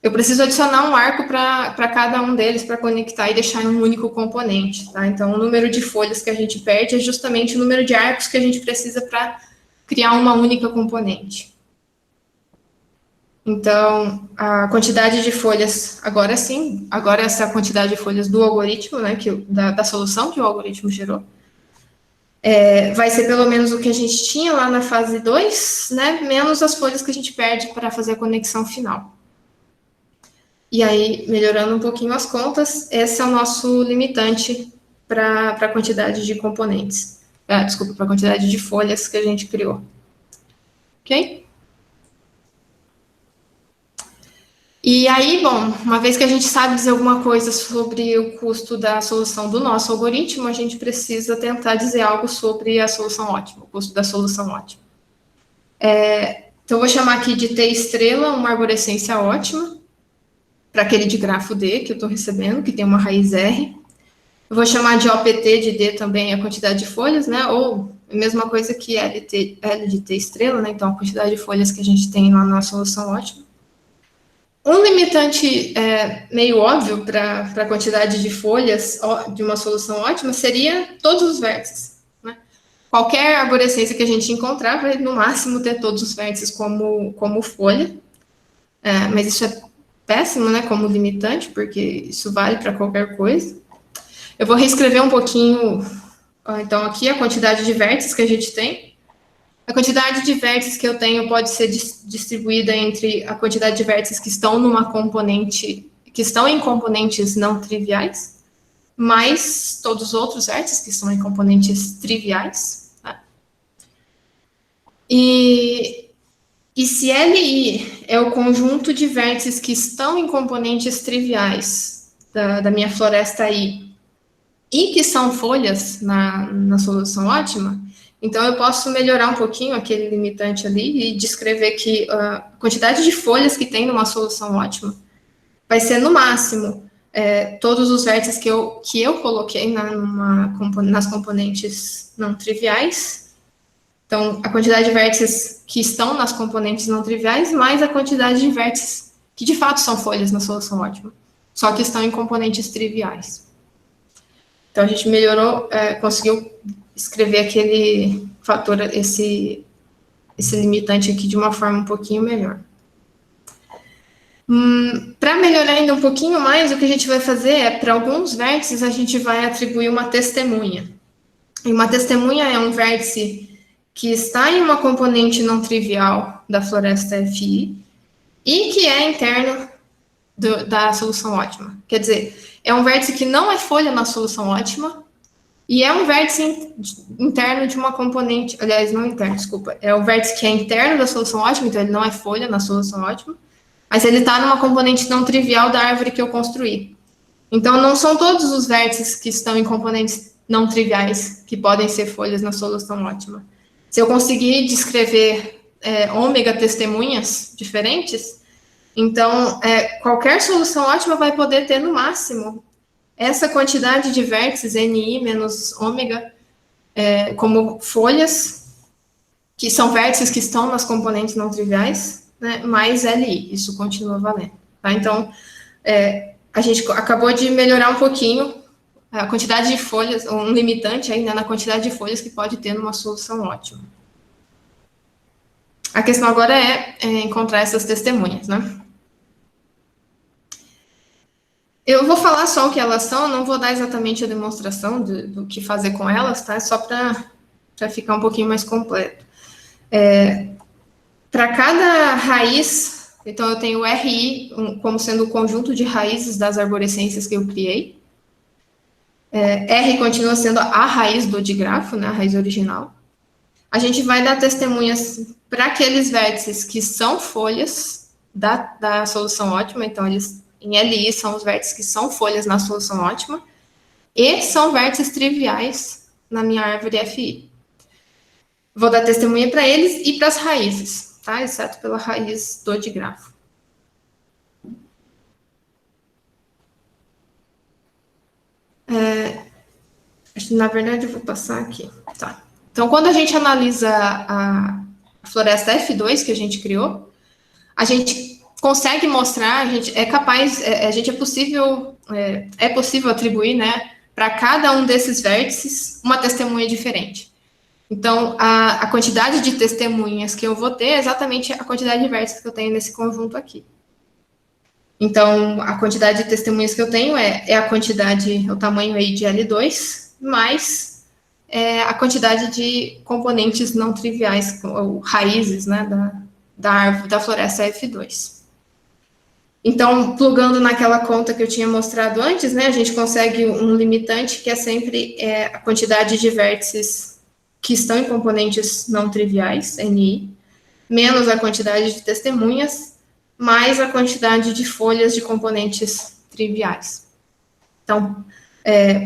Eu preciso adicionar um arco para cada um deles, para conectar e deixar em um único componente, tá? Então, o número de folhas que a gente perde é justamente o número de arcos que a gente precisa para criar uma única componente. Então, a quantidade de folhas, agora sim, agora essa quantidade de folhas do algoritmo, né, da solução que o algoritmo gerou, vai ser pelo menos o que a gente tinha lá na fase 2, né, menos as folhas que a gente perde para fazer a conexão final. E aí, melhorando um pouquinho as contas, esse é o nosso limitante para a quantidade de componentes. Desculpa, para a quantidade de folhas que a gente criou. Ok? E aí, bom, uma vez que a gente sabe dizer alguma coisa sobre o custo da solução do nosso algoritmo, a gente precisa tentar dizer algo sobre a solução ótima, o custo da solução ótima. Então, eu vou chamar aqui de T estrela uma arborescência ótima, para aquele de grafo D que eu estou recebendo, que tem uma raiz R. Eu vou chamar de OPT de D também a quantidade de folhas, né? Ou a mesma coisa que L de T estrela, né? Então, a quantidade de folhas que a gente tem lá na solução ótima. Um limitante meio óbvio para a quantidade de folhas de uma solução ótima seria todos os vértices. Né? Qualquer arborescência que a gente encontrar vai, no máximo, ter todos os vértices como folha. Mas isso é péssimo, né, como limitante, porque isso vale para qualquer coisa. Eu vou reescrever um pouquinho, então, aqui a quantidade de vértices que a gente tem. A quantidade de vértices que eu tenho pode ser distribuída entre a quantidade de vértices que estão que estão em componentes não triviais, mais todos os outros vértices que estão em componentes triviais. Tá? E se Li é o conjunto de vértices que estão em componentes triviais da minha floresta I e que são folhas na solução ótima, então eu posso melhorar um pouquinho aquele limitante ali e descrever que a quantidade de folhas que tem numa solução ótima vai ser, no máximo, todos os vértices que eu coloquei nas componentes não triviais. Então, a quantidade de vértices que estão nas componentes não triviais, mais a quantidade de vértices que, de fato, são folhas na solução ótima, só que estão em componentes triviais. Então, a gente melhorou, conseguiu escrever aquele fator, esse limitante aqui de uma forma um pouquinho melhor. Para melhorar ainda um pouquinho mais, o que a gente vai fazer para alguns vértices, a gente vai atribuir uma testemunha. E uma testemunha é um vértice que está em uma componente não trivial da floresta FI e que é interno da solução ótima. Quer dizer, é um vértice que não é folha na solução ótima e é um vértice interno de uma componente, aliás, não interno, desculpa, é um vértice que é interno da solução ótima, então ele não é folha na solução ótima, mas ele está numa componente não trivial da árvore que eu construí. Então, não são todos os vértices que estão em componentes não triviais que podem ser folhas na solução ótima. Se eu conseguir descrever ômega testemunhas diferentes, então, qualquer solução ótima vai poder ter, no máximo, essa quantidade de vértices, NI menos ômega, como folhas, que são vértices que estão nas componentes não triviais, né, mais LI, isso continua valendo. Tá? Então, a gente acabou de melhorar um pouquinho a quantidade de folhas, um limitante aí, né, na quantidade de folhas que pode ter numa solução ótima. A questão agora é encontrar essas testemunhas, né? Eu vou falar só o que elas são, não vou dar exatamente a demonstração do que fazer com elas, tá? Só para ficar um pouquinho mais completo. Para cada raiz, então eu tenho RI como sendo o conjunto de raízes das arborescências que eu criei. R continua sendo a raiz do digrafo, né, a raiz original. A gente vai dar testemunhas para aqueles vértices que são folhas da solução ótima, então eles em LI são os vértices que são folhas na solução ótima, e são vértices triviais na minha árvore FI. Vou dar testemunha para eles e para as raízes, tá? Exceto pela raiz do digrafo. Na verdade, eu vou passar aqui. Tá. Então, quando a gente analisa a floresta F2 que a gente criou, a gente consegue mostrar, é possível atribuir, né, para cada um desses vértices uma testemunha diferente. Então, a quantidade de testemunhas que eu vou ter é exatamente a quantidade de vértices que eu tenho nesse conjunto aqui. Então, a quantidade de testemunhas que eu tenho é a quantidade, o tamanho aí de L2, mais a quantidade de componentes não triviais, ou raízes, né, da árvore, da floresta F2. Então, plugando naquela conta que eu tinha mostrado antes, né, a gente consegue um limitante que é sempre a quantidade de vértices que estão em componentes não triviais, NI, menos a quantidade de testemunhas, mais a quantidade de folhas de componentes triviais. Então,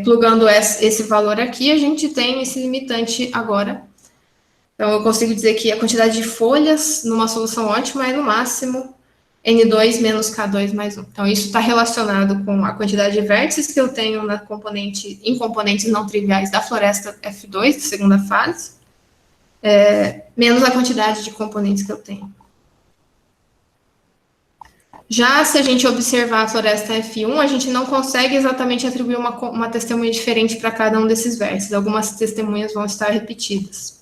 plugando esse valor aqui, a gente tem esse limitante agora. Então, eu consigo dizer que a quantidade de folhas numa solução ótima é, no máximo, N2 menos K2 mais 1. Então, isso está relacionado com a quantidade de vértices que eu tenho em componentes não triviais da floresta F2, da segunda fase, menos a quantidade de componentes que eu tenho. Já se a gente observar a floresta F1, a gente não consegue exatamente atribuir uma testemunha diferente para cada um desses vértices. Algumas testemunhas vão estar repetidas.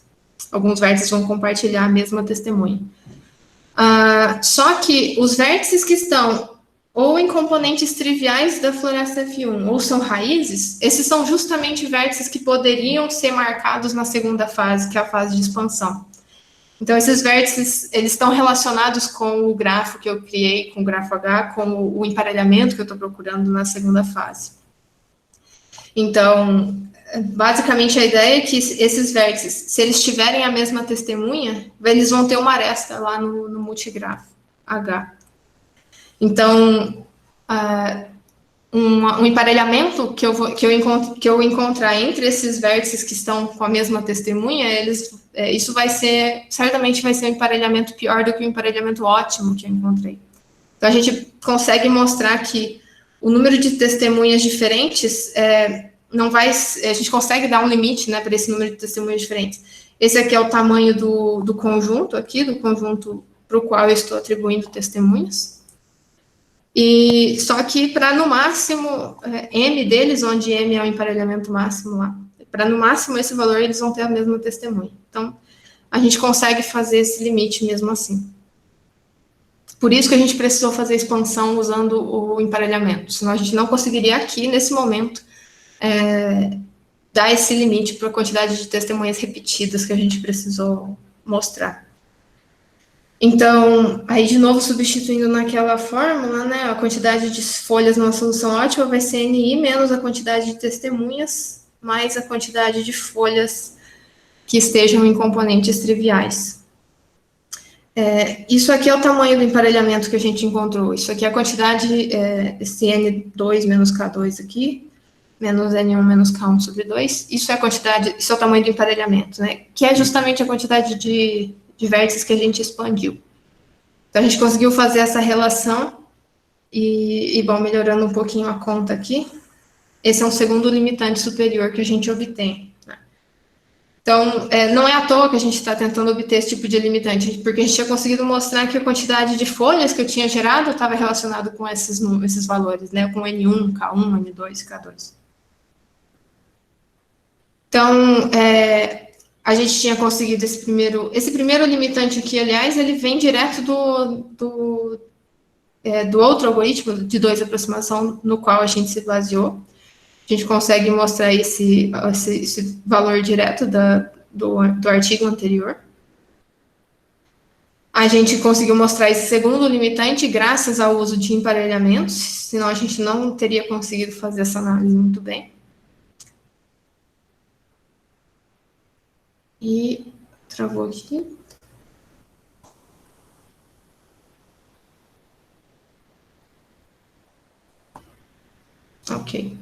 Alguns vértices vão compartilhar a mesma testemunha. Só que os vértices que estão ou em componentes triviais da floresta F1 ou são raízes, esses são justamente vértices que poderiam ser marcados na segunda fase, que é a fase de expansão. Então, esses vértices, eles estão relacionados com o grafo que eu criei, com o grafo H, com o emparelhamento que eu estou procurando na segunda fase. Então, basicamente, a ideia é que esses vértices, se eles tiverem a mesma testemunha, eles vão ter uma aresta lá no multigrafo H. Então, um emparelhamento que eu encontrar entre esses vértices que estão com a mesma testemunha, isso certamente vai ser um emparelhamento pior do que o emparelhamento ótimo que eu encontrei. Então, a gente consegue mostrar que o número de testemunhas diferentes a gente consegue dar um limite, né, para esse número de testemunhas diferentes. Esse aqui é o tamanho do conjunto aqui, do conjunto para o qual eu estou atribuindo testemunhas. E só que para no máximo M deles, onde M é o emparelhamento máximo lá, para no máximo esse valor eles vão ter a mesma testemunha. Então, a gente consegue fazer esse limite mesmo assim. Por isso que a gente precisou fazer a expansão usando o emparelhamento, senão a gente não conseguiria aqui, nesse momento, dar esse limite para a quantidade de testemunhas repetidas que a gente precisou mostrar. Então, aí de novo substituindo naquela fórmula, né, a quantidade de folhas numa solução ótima vai ser NI menos a quantidade de testemunhas, mais a quantidade de folhas que estejam em componentes triviais. Isso aqui é o tamanho do emparelhamento que a gente encontrou. Isso aqui é a quantidade, esse N2 menos K2 aqui, menos N1 menos K1 sobre 2. Isso é o tamanho do emparelhamento, né, que é justamente a quantidade de vértices que a gente expandiu. Então, a gente conseguiu fazer essa relação bom, melhorando um pouquinho a conta aqui, esse é um segundo limitante superior que a gente obtém. Né? Então, não é à toa que a gente está tentando obter esse tipo de limitante, porque a gente tinha conseguido mostrar que a quantidade de folhas que eu tinha gerado estava relacionado com esses valores, né? Com N1, K1, N2, K2. Então, a gente tinha conseguido esse primeiro limitante aqui, aliás, ele vem direto do outro algoritmo de 2 aproximação no qual a gente se baseou. A gente consegue mostrar esse valor direto do artigo anterior. A gente conseguiu mostrar esse segundo limitante graças ao uso de emparelhamentos, senão a gente não teria conseguido fazer essa análise muito bem. E travou aqui. Ok.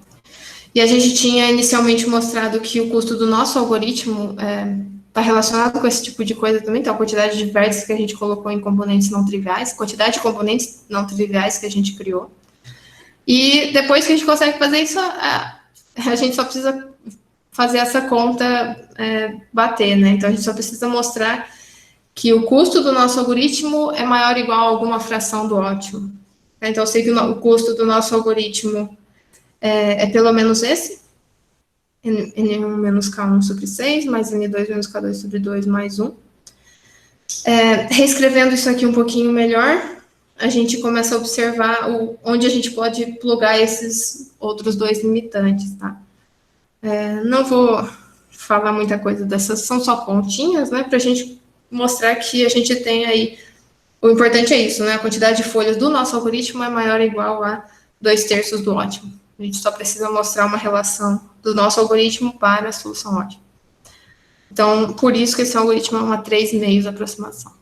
E a gente tinha inicialmente mostrado que o custo do nosso algoritmo está relacionado com esse tipo de coisa também, então a quantidade de vértices que a gente colocou em componentes não triviais, quantidade de componentes não triviais que a gente criou. E depois que a gente consegue fazer isso, a gente só precisa fazer essa conta bater, né? Então, a gente só precisa mostrar que o custo do nosso algoritmo é maior ou igual a alguma fração do ótimo. Então, eu sei que o custo do nosso algoritmo é pelo menos esse. N1 menos K1 sobre 6, mais N2 menos K2 sobre 2, mais 1. Reescrevendo isso aqui um pouquinho melhor, a gente começa a observar onde a gente pode plugar esses outros dois limitantes, tá? Não vou falar muita coisa dessas, são só pontinhas, né, para a gente mostrar que a gente tem aí, o importante é isso, né, a quantidade de folhas do nosso algoritmo é maior ou igual a 2/3 do ótimo. A gente só precisa mostrar uma relação do nosso algoritmo para a solução ótima. Então, por isso que esse algoritmo é uma 3,5 aproximação.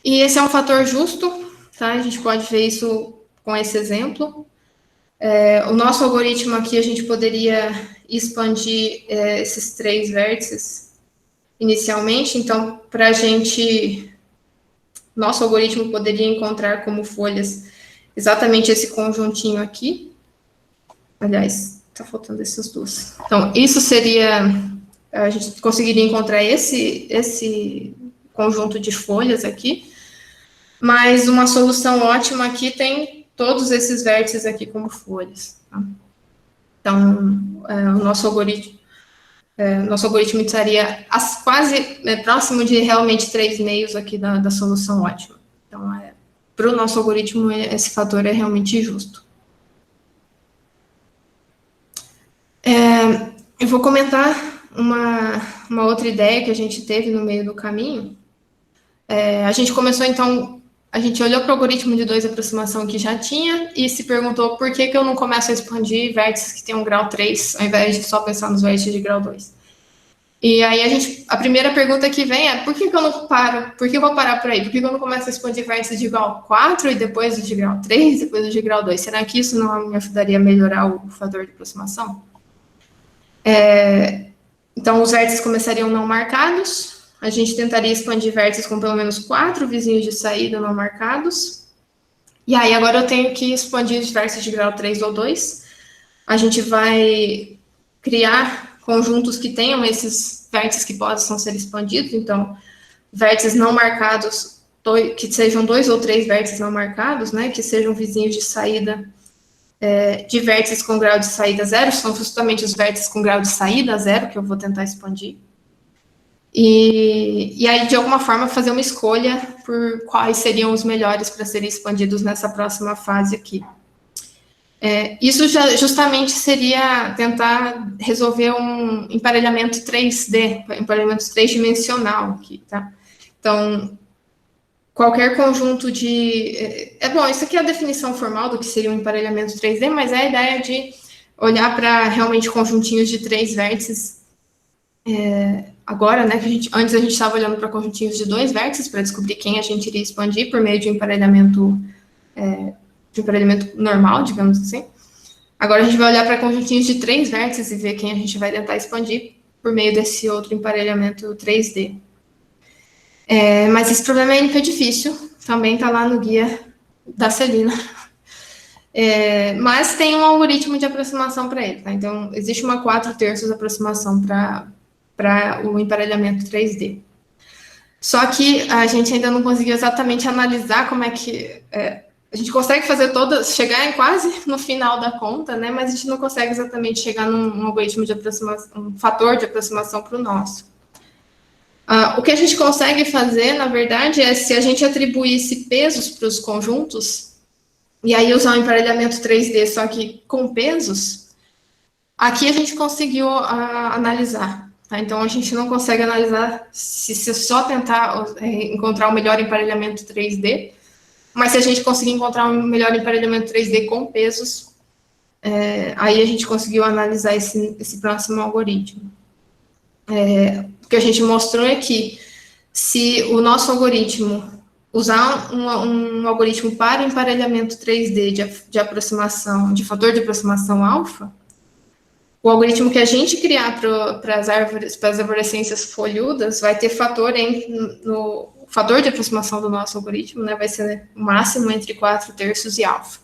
E esse é um fator justo, tá? A gente pode ver isso com esse exemplo. O nosso algoritmo aqui, a gente poderia expandir esses 3 vértices inicialmente. Então, para a gente, nosso algoritmo poderia encontrar como folhas exatamente esse conjuntinho aqui. Aliás, está faltando essas duas. Então, isso seria, a gente conseguiria encontrar esse conjunto de folhas aqui, mas uma solução ótima aqui tem todos esses vértices aqui como folhas. Tá? Então, o nosso algoritmo estaria quase próximo de realmente 3,5 aqui da solução ótima. Então, para o nosso algoritmo, esse fator é realmente justo. Eu vou comentar uma outra ideia que a gente teve no meio do caminho. A gente começou, então, a gente olhou para o algoritmo de 2 aproximação que já tinha e se perguntou por que eu não começo a expandir vértices que tem um grau 3, ao invés de só pensar nos vértices de grau 2. E aí a primeira pergunta que vem é, por que eu não paro? Por que eu vou parar por aí? Por que eu não começo a expandir vértices de grau 4 e depois de grau 3, depois de grau 2? Será que isso não me ajudaria a melhorar o fator de aproximação? Então, os vértices começariam não marcados, a gente tentaria expandir vértices com pelo menos 4 vizinhos de saída não marcados, e aí agora eu tenho que expandir os vértices de grau 3 ou 2, a gente vai criar conjuntos que tenham esses vértices que possam ser expandidos, então, vértices não marcados, que sejam 2 ou 3 vértices não marcados, né, que sejam vizinhos de saída de vértices com grau de saída 0, são justamente os vértices com grau de saída 0 que eu vou tentar expandir. E aí, de alguma forma, fazer uma escolha por quais seriam os melhores para serem expandidos nessa próxima fase aqui. Isso justamente seria tentar resolver um emparelhamento 3D, emparelhamento 3-dimensional aqui, tá? Então, qualquer conjunto de... bom, isso aqui é a definição formal do que seria um emparelhamento 3D, mas é a ideia de olhar para realmente conjuntinhos de 3 vértices. Agora, né, que antes a gente estava olhando para conjuntinhos de 2 vértices para descobrir quem a gente iria expandir por meio de um emparelhamento normal, digamos assim. Agora a gente vai olhar para conjuntinhos de 3 vértices e ver quem a gente vai tentar expandir por meio desse outro emparelhamento 3D. Mas esse problema é muito difícil, também está lá no guia da Celina. Mas tem um algoritmo de aproximação para ele, tá? Então, existe uma 4/3 aproximação para o emparelhamento 3D. Só que a gente ainda não conseguiu exatamente analisar como é que... a gente consegue fazer chegar em quase no final da conta, né? Mas a gente não consegue exatamente chegar num algoritmo de aproximação, um fator de aproximação para o nosso. O que a gente consegue fazer, na verdade, é se a gente atribuísse pesos para os conjuntos, e aí usar um emparelhamento 3D só que com pesos, aqui a gente conseguiu analisar. Tá? Então, a gente não consegue analisar se só tentar encontrar o melhor emparelhamento 3D, mas se a gente conseguir encontrar um melhor emparelhamento 3D com pesos, aí a gente conseguiu analisar esse próximo algoritmo. O que a gente mostrou é que se o nosso algoritmo usar um algoritmo para emparelhamento 3D de aproximação, de fator de aproximação alfa, o algoritmo que a gente criar para as arborescências folhudas vai ter fator no fator de aproximação do nosso algoritmo, né, vai ser o máximo entre 4/3 e alfa.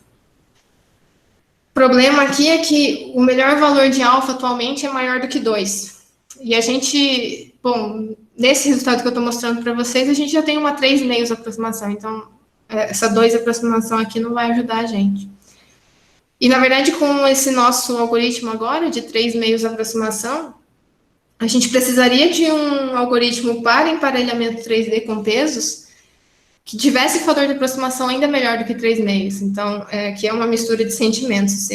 O problema aqui é que o melhor valor de alfa atualmente é maior do que 2. E a gente, bom, nesse resultado que eu estou mostrando para vocês, a gente já tem uma 3,5 aproximação, então essa 2 aproximação aqui não vai ajudar a gente. E, na verdade, com esse nosso algoritmo agora, de 3 meios de aproximação, a gente precisaria de um algoritmo para emparelhamento 3D com pesos que tivesse fator de aproximação ainda melhor do que 3 meios. Então, que é uma mistura de sentimentos. Se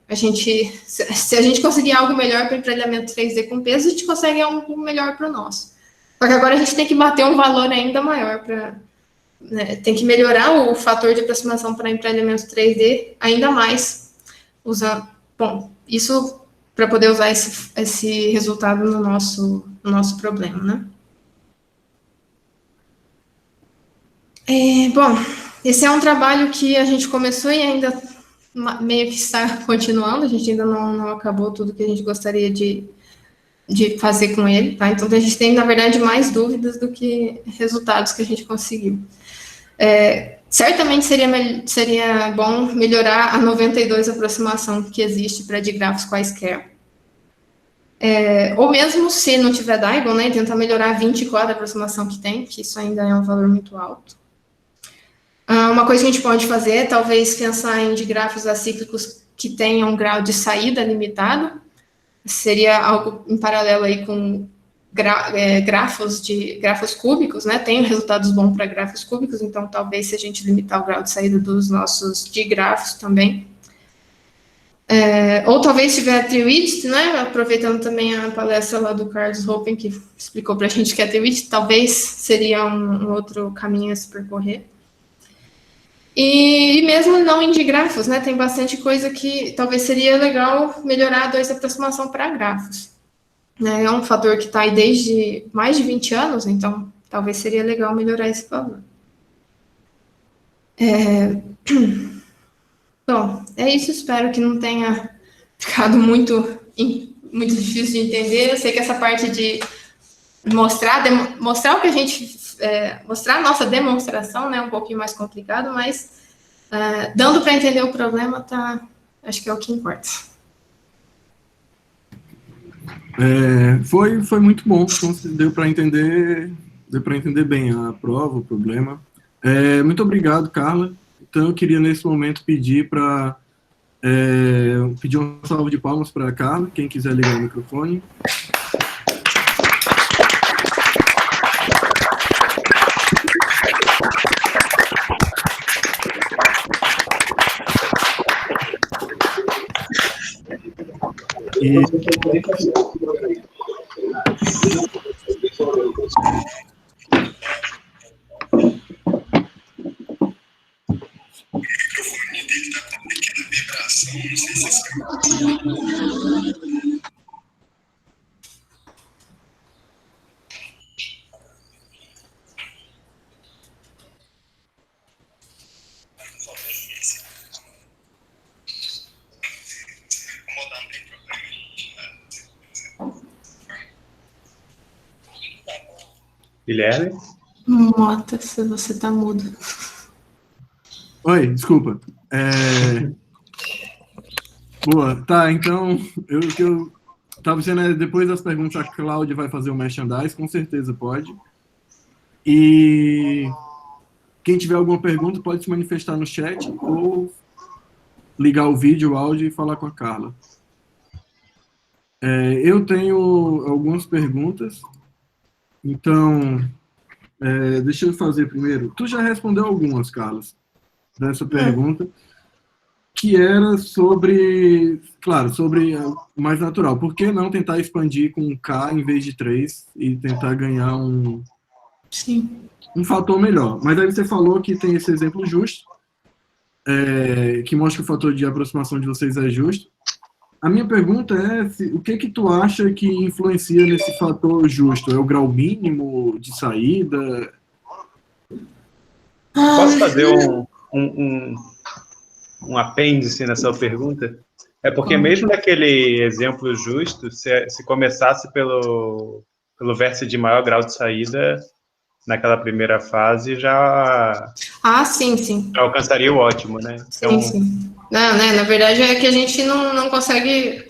a gente conseguir algo melhor para emparelhamento 3D com pesos, a gente consegue algo melhor para o nosso. Só que agora a gente tem que bater um valor ainda maior para... tem que melhorar o fator de aproximação para emparelhamento 3D ainda mais, usando... Bom, isso para poder usar esse resultado no nosso problema, né? Bom, esse é um trabalho que a gente começou e ainda meio que está continuando, a gente ainda não acabou tudo que a gente gostaria de fazer com ele, tá? Então, a gente tem, na verdade, mais dúvidas do que resultados que a gente conseguiu. Certamente seria bom melhorar a 92 aproximação que existe para digrafos quaisquer. Ou mesmo se não tiver Daigon, né, tentar melhorar a 24 aproximação que tem, que isso ainda é um valor muito alto. Uma coisa que a gente pode fazer é talvez pensar em digrafos acíclicos que tenham um grau de saída limitado. Seria algo em paralelo aí com grafos cúbicos, né? Tem resultados bons para grafos cúbicos, então talvez se a gente limitar o grau de saída dos nossos digrafos também. Ou talvez tiver a Tree-Width, né? Aproveitando também a palestra lá do Carlos Hoppen, que explicou para a gente que a Tree-Width talvez seria um outro caminho a se percorrer. E mesmo não em digrafos, né? Tem bastante coisa que talvez seria legal melhorar a 2 aproximação para grafos. É um fator que está aí desde mais de 20 anos, então talvez seria legal melhorar esse valor. Bom, é isso, espero que não tenha ficado muito difícil de entender. Eu sei que essa parte de mostrar o que a gente... mostrar a nossa demonstração, né, um pouquinho mais complicado, mas dando para entender o problema, acho que é o que importa. Foi muito bom, deu para entender bem a prova, o problema. Muito obrigado, Carla. Então, eu queria, nesse momento, pedir uma salva de palmas para a Carla, quem quiser ligar o microfone. Guilherme? Mota, se você está mudo. Oi, desculpa. Boa, tá, então, eu estava dizendo, depois das perguntas, a Cláudia vai fazer o merchandise, com certeza pode. E quem tiver alguma pergunta pode se manifestar no chat ou ligar o vídeo, o áudio e falar com a Carla. Eu tenho algumas perguntas, então, deixa eu fazer primeiro. Tu já respondeu algumas, Carlos, dessa pergunta, que era sobre o mais natural. Por que não tentar expandir com K em vez de 3 e tentar ganhar um fator melhor? Mas aí você falou que tem esse exemplo justo, que mostra que o fator de aproximação de vocês é justo. A minha pergunta é, o que tu acha que influencia nesse fator justo? É o grau mínimo de saída? Posso fazer um apêndice nessa pergunta? É porque mesmo naquele exemplo justo, se começasse pelo vértice de maior grau de saída, naquela primeira fase, já Sim. Já alcançaria o ótimo, né? Sim. Não, né? Na verdade, é que a gente não consegue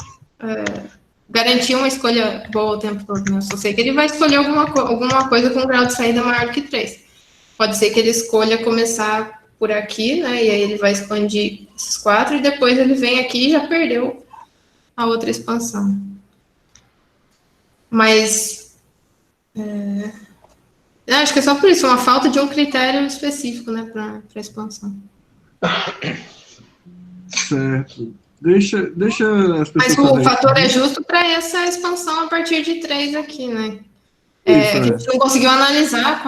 garantir uma escolha boa o tempo todo, né? Só sei que ele vai escolher alguma coisa com um grau de saída maior do que 3. Pode ser que ele escolha começar por aqui, né? E aí ele vai expandir esses 4 e depois ele vem aqui e já perdeu a outra expansão. Mas eu acho que é só por isso, uma falta de um critério específico, né, para expansão. Certo. Deixa as pessoas Mas o fazerem. fator é justo para essa expansão a partir de 3 aqui, né? Isso, A gente não conseguiu analisar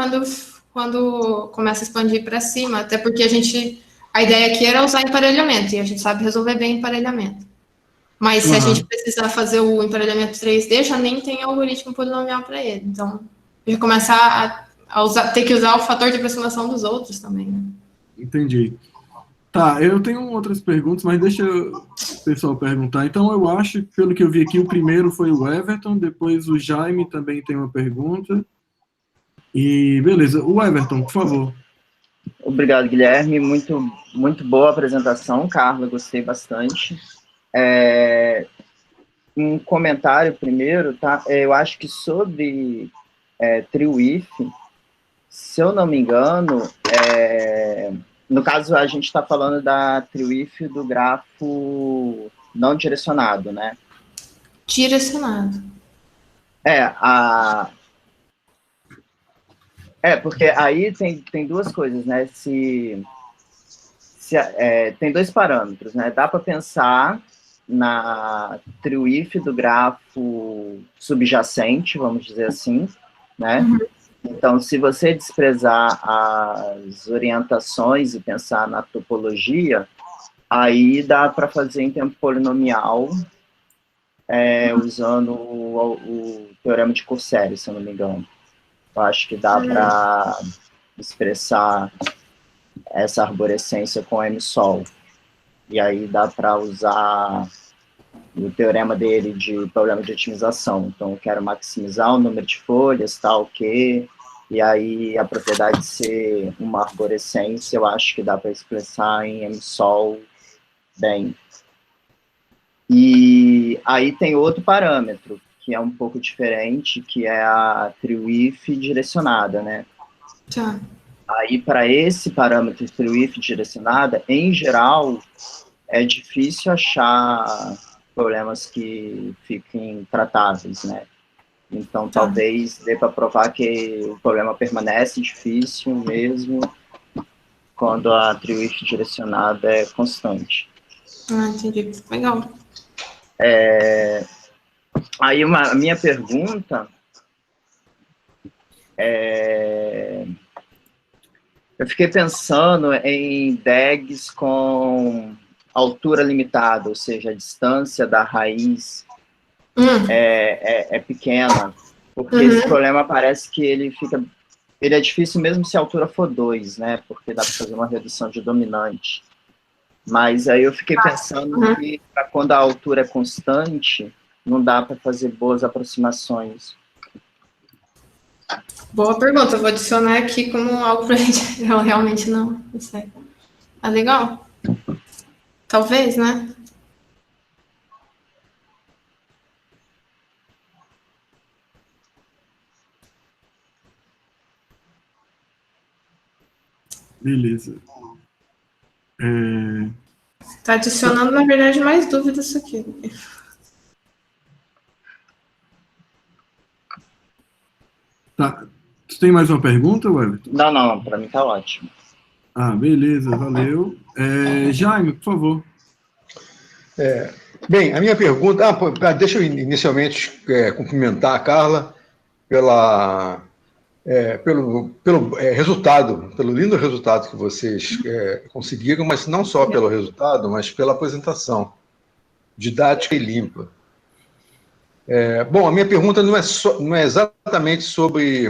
quando começa a expandir para cima, até porque a ideia aqui era usar emparelhamento, e a gente sabe resolver bem emparelhamento. Mas se a gente precisar fazer o emparelhamento 3D, já nem tem algoritmo polinomial para ele. Então, já começar ter que usar o fator de aproximação dos outros também, né? Entendi. Tá, eu tenho outras perguntas, mas deixa o pessoal perguntar. Então, eu acho, pelo que eu vi aqui, o primeiro foi o Everton, depois o Jaime também tem uma pergunta. E beleza, o Everton, por favor. Obrigado, Guilherme. Muito boa apresentação, Carla, gostei bastante. Um comentário primeiro, tá? Eu acho que sobre TreeWiff, se eu não me engano, no caso, a gente está falando da TreeWiff do grafo não direcionado, né? Direcionado. Porque aí tem duas coisas, né? Tem 2 parâmetros, né? Dá para pensar na TreeWiff do grafo subjacente, vamos dizer assim, né? Uhum. Então, se você desprezar as orientações e pensar na topologia, aí dá para fazer em tempo polinomial, usando o teorema de Courcelles, se eu não me engano. Eu acho que dá para expressar essa arborescência com M-Sol. E aí dá para usar o teorema dele de problema de otimização. Então, eu quero maximizar o número de folhas, tal, que... E aí, a propriedade de ser uma arborescência, eu acho que dá para expressar em M-Sol bem. E aí tem outro parâmetro, que é um pouco diferente, que é a TreeWiff direcionada, né? Tá. Aí, para esse parâmetro TreeWiff direcionada, em geral, é difícil achar problemas que fiquem tratáveis, né? Então, talvez dê para provar que o problema permanece difícil mesmo quando a TreeWiff direcionada é constante. Entendi. Legal. Aí, a minha pergunta eu fiquei pensando em DAGs com altura limitada, ou seja, a distância da raiz é pequena, porque esse problema parece que ele é difícil mesmo se a altura for 2, né, porque dá para fazer uma redução de dominante. Mas aí eu fiquei pensando que quando a altura é constante, não dá para fazer boas aproximações. Boa pergunta, eu vou adicionar aqui como algo pra gente. Eu realmente não sei. Legal? Talvez, né? Beleza. Tá adicionando, na verdade, mais dúvidas isso aqui. Tá. Tu tem mais uma pergunta, Everton? Não, para mim tá ótimo. Beleza, valeu. Jaime, por favor. Bem, a minha pergunta... deixa eu inicialmente cumprimentar a Carla pelo resultado, pelo lindo resultado que vocês conseguiram, mas não só pelo resultado, mas pela apresentação didática e limpa. Bom, a minha pergunta não é exatamente sobre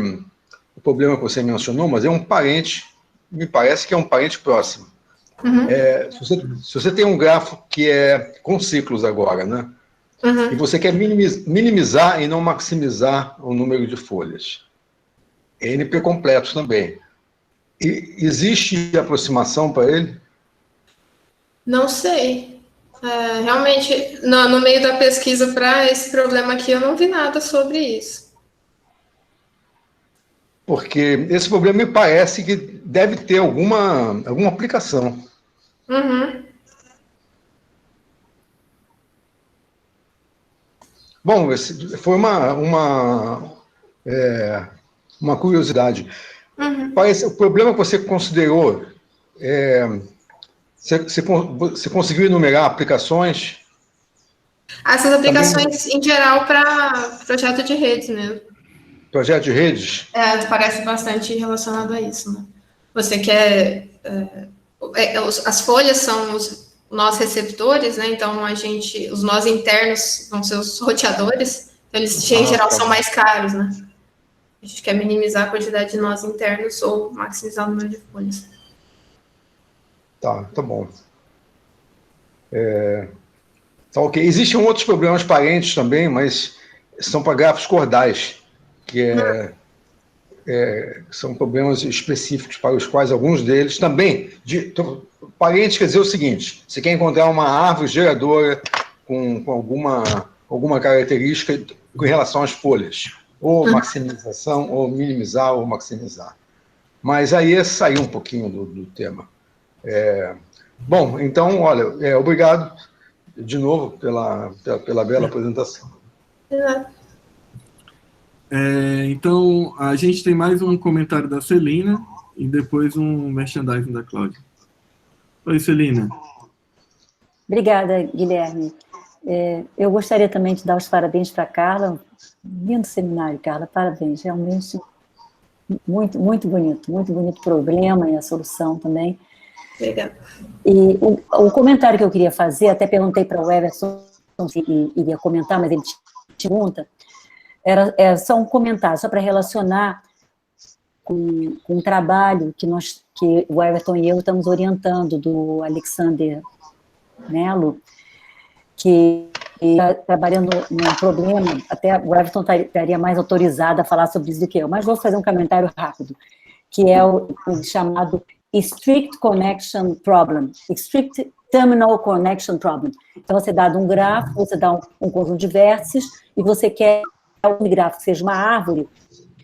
o problema que você mencionou, mas é um parente, me parece que é um parente próximo. Se você tem um grafo que é com ciclos agora, né? E você quer minimizar e não maximizar o número de folhas. NP completo também. E existe aproximação para ele? Não sei. Realmente, no meio da pesquisa para esse problema aqui, eu não vi nada sobre isso. porque esse problema me parece que deve ter alguma aplicação. Uhum. Bom, foi uma curiosidade. Uhum. Parece, o problema que você considerou, você conseguiu enumerar aplicações? Essas Também aplicações, em geral, para projeto de redes mesmo. projeto de redes? Parece bastante relacionado a isso, né? Você quer... as folhas são os nós receptores, né? Então, os nós internos vão ser os roteadores. Então, eles, em geral, são mais caros, né? A gente quer minimizar a quantidade de nós internos ou maximizar o número de folhas. Tá bom. Tá ok. Existem outros problemas parentes também, mas são para grafos cordais, que são problemas específicos para os quais alguns deles também... Parente quer dizer o seguinte, você quer encontrar uma árvore geradora com alguma característica com relação às folhas, ou maximização, ou minimizar, ou maximizar. Mas aí saiu um pouquinho do tema. Bom, então, olha, obrigado de novo pela bela apresentação. Então, a gente tem mais um comentário da Celina e depois um merchandising da Cláudia. Oi, Celina. Obrigada, Guilherme. Eu gostaria também de dar os parabéns para a Carla. Lindo seminário, Carla, parabéns. Realmente muito, muito bonito o problema e a solução também. Obrigada. E o comentário que eu queria fazer, até perguntei para o Everson se iria comentar, mas ele te pergunta, era só um comentário, só para relacionar com um trabalho que o Everton e eu estamos orientando, do Alexander Mello, que está trabalhando num problema, até o Everton estaria mais autorizado a falar sobre isso do que eu, mas vou fazer um comentário rápido, que é o chamado Strict Connection Problem, Strict Terminal Connection Problem. Então, você dá um grafo, você dá um conjunto de vértices, e você quer que o gráfico seja uma árvore,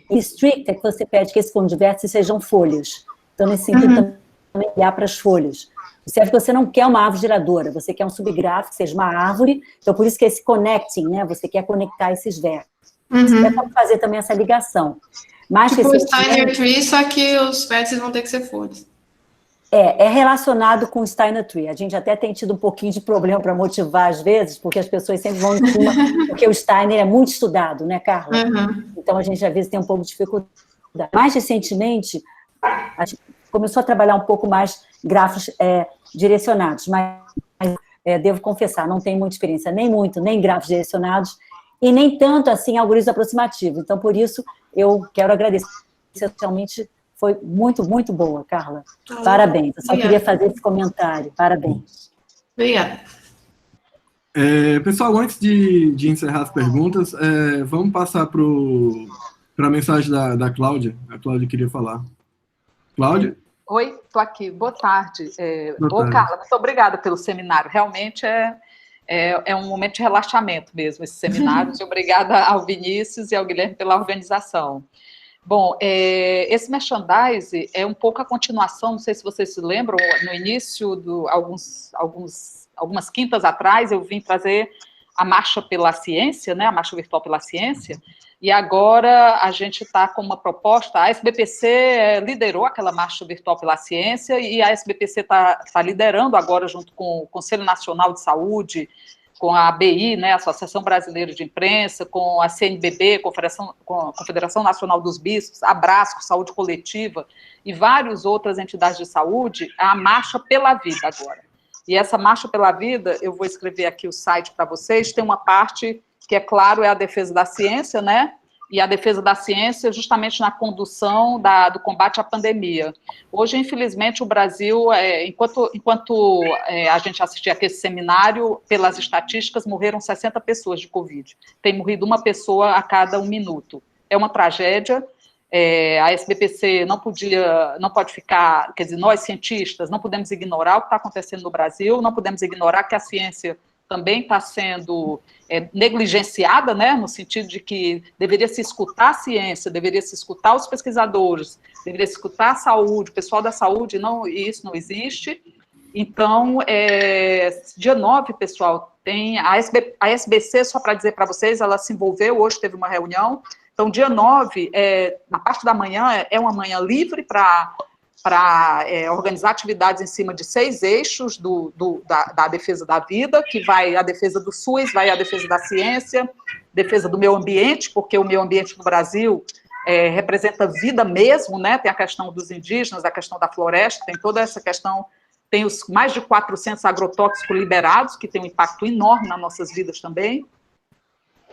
e strict é que você pede que esse conjunto de vértices sejam folhas. Então, nesse sentido, também olhar para as folhas. Observe que você não quer uma árvore geradora, você quer um subgráfico que seja uma árvore, então por isso que é esse connecting, né? Você quer conectar esses vértices. É para fazer também essa ligação. Mais tipo o Steiner Tree, só que os vértices vão ter que ser folhas. É relacionado com o Steiner Tree. A gente até tem tido um pouquinho de problema para motivar, às vezes, porque as pessoas sempre vão em cima, porque o Steiner é muito estudado, né, Carla? Então, a gente, às vezes, tem um pouco de dificuldade. Mais recentemente, a gente começou a trabalhar um pouco mais grafos direcionados, mas devo confessar, não tenho muita experiência, nem grafos direcionados, e nem tanto, assim, algoritmos aproximativos. Então, por isso, eu quero agradecer. Realmente foi muito, muito boa, Carla. Parabéns. Eu só queria fazer esse comentário. Parabéns. Obrigada. Pessoal, antes de encerrar as perguntas, vamos passar para a mensagem da Cláudia. A Cláudia queria falar. Cláudia? Oi, estou aqui. Boa tarde. Boa tarde. Carla, muito obrigada pelo seminário. Realmente é um momento de relaxamento mesmo, esse seminário. Obrigada ao Vinícius e ao Guilherme pela organização. Bom, esse merchandise é um pouco a continuação, não sei se vocês se lembram, no início, algumas quintas atrás, eu vim trazer a Marcha pela Ciência, né, a Marcha Virtual pela Ciência, e agora a gente está com uma proposta, a SBPC liderou aquela Marcha Virtual pela Ciência, e a SBPC está liderando agora, junto com o Conselho Nacional de Saúde, com a ABI, né, Associação Brasileira de Imprensa, com a CNBB, Confederação Nacional dos Bispos, a Abrasco, Saúde Coletiva, e várias outras entidades de saúde, a Marcha pela Vida agora. E essa Marcha pela Vida, eu vou escrever aqui o site para vocês, tem uma parte que, é claro, é a defesa da ciência, né, e a defesa da ciência justamente na condução do combate à pandemia. Hoje, infelizmente, o Brasil, enquanto a gente assistia aqui esse seminário, pelas estatísticas, morreram 60 pessoas de Covid. Tem morrido uma pessoa a cada 1 minuto. É uma tragédia. A SBPC não pode ficar, quer dizer, nós cientistas não podemos ignorar o que está acontecendo no Brasil, não podemos ignorar que a ciência também está sendo negligenciada, né, no sentido de que deveria se escutar a ciência, deveria se escutar os pesquisadores, deveria se escutar a saúde, o pessoal da saúde, e isso não existe. Então, dia 9, pessoal, tem a SBC, só para dizer para vocês, ela se envolveu, hoje teve uma reunião. Então, dia 9, na parte da manhã, é uma manhã livre para organizar atividades em cima de 6 eixos da defesa da vida, que vai a defesa do SUS, vai a defesa da ciência, defesa do meio ambiente, porque o meio ambiente no Brasil representa vida mesmo, né? Tem a questão dos indígenas, a questão da floresta, tem toda essa questão, tem os mais de 400 agrotóxicos liberados, que tem um impacto enorme nas nossas vidas também.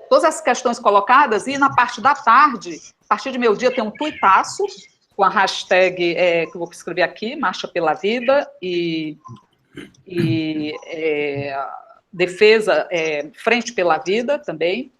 Todas essas questões colocadas, e na parte da tarde, a partir de meio-dia, tem um tuitaço, com a hashtag, que eu vou escrever aqui, Marcha pela Vida, e defesa, Frente pela Vida também.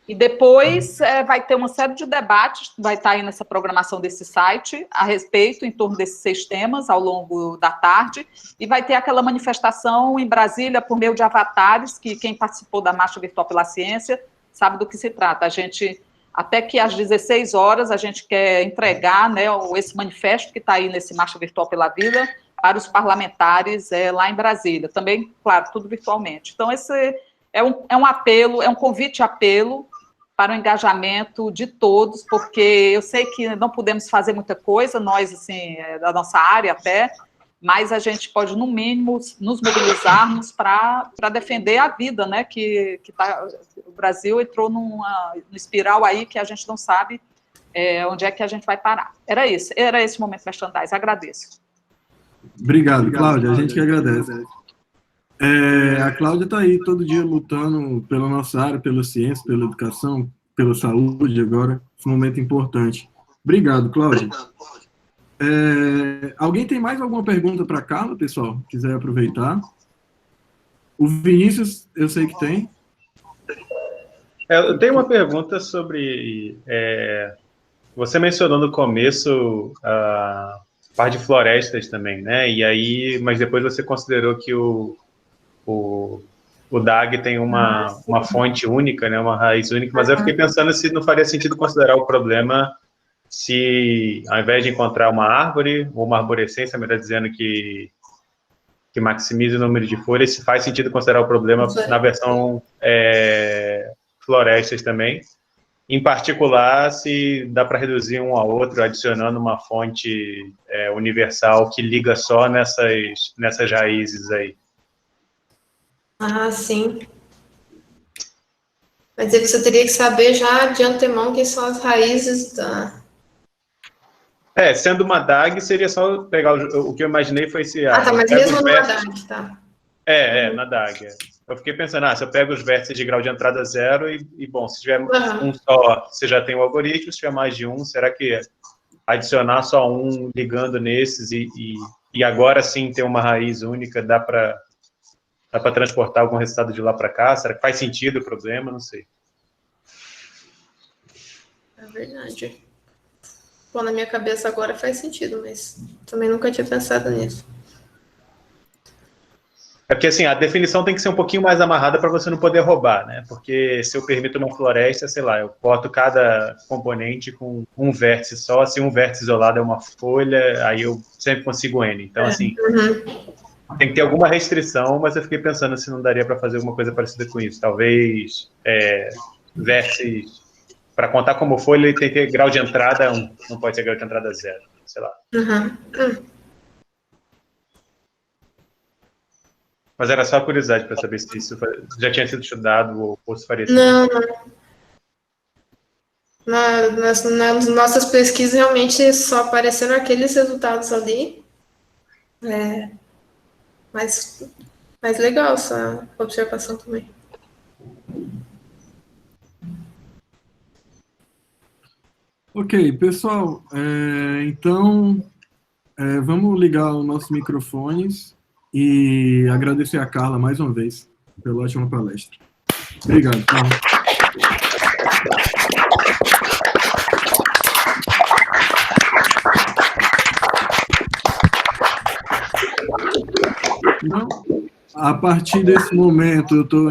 E depois vai ter uma série de debates, vai estar aí nessa programação desse site, a respeito, em torno desses 6 temas, ao longo da tarde, e vai ter aquela manifestação em Brasília, por meio de avatares, que quem participou da Marcha Virtual pela Ciência sabe do que se trata. A gente... Até que às 16 horas a gente quer entregar, né, esse manifesto que está aí nesse Marcha Virtual pela Vida para os parlamentares lá em Brasília. Também, claro, tudo virtualmente. Então, esse é um apelo, é um convite-apelo para o engajamento de todos, porque eu sei que não podemos fazer muita coisa, nós, assim, da nossa área até, mas a gente pode, no mínimo, nos mobilizarmos para defender a vida, né, o Brasil entrou numa espiral aí que a gente não sabe onde é que a gente vai parar. Era esse o momento merchandise, agradeço. Obrigado, Cláudia, a gente que agradece. A Cláudia está aí todo dia lutando pela nossa área, pela ciência, pela educação, pela saúde agora, esse momento importante. Obrigado, Cláudia. Alguém tem mais alguma pergunta para a Carla, pessoal? Quiser aproveitar? O Vinícius, eu sei que tem. Eu tenho uma pergunta sobre... você mencionou no começo a parte de florestas também, né? E aí, mas depois você considerou que o DAG tem uma fonte única, né? Uma raiz única, mas eu fiquei pensando se não faria sentido considerar o problema se, ao invés de encontrar uma árvore, ou uma arborescência, melhor dizendo, que maximize o número de folhas, se faz sentido considerar o problema na versão florestas também. Em particular, se dá para reduzir um ao outro, adicionando uma fonte universal que liga só nessas raízes aí. Ah, sim. Mas aí você teria que saber já de antemão quem são as raízes da... Sendo uma DAG, seria só pegar o que eu imaginei foi se... tá, mas mesmo na DAG, tá. Na DAG. Eu fiquei pensando, se eu pego os vértices de grau de entrada 0 e bom, se tiver um só, você já tem o algoritmo, se tiver mais de um, será que adicionar só um ligando nesses e agora sim ter uma raiz única, dá para transportar algum resultado de lá para cá? Será que faz sentido o problema? Não sei. É verdade. Bom, na minha cabeça agora faz sentido, mas também nunca tinha pensado nisso. É porque, assim, a definição tem que ser um pouquinho mais amarrada para você não poder roubar, né? Porque se eu permito uma floresta, sei lá, eu boto cada componente com um vértice só, se um vértice isolado é uma folha, aí eu sempre consigo N. Então, assim, tem que ter alguma restrição, mas eu fiquei pensando se não daria para fazer alguma coisa parecida com isso. Talvez vértices, para contar como folha, ele tem que ter grau de entrada 1, não pode ter grau de entrada 0, sei lá. Mas era só curiosidade para saber se isso já tinha sido estudado ou se faria sentido. Não. Nas nossas pesquisas, realmente, só apareceram aqueles resultados ali. Mas legal essa observação também. Ok, pessoal, então vamos ligar os nossos microfones e agradecer a Carla mais uma vez pela ótima palestra. Obrigado, Carla. Não? A partir desse momento, eu estou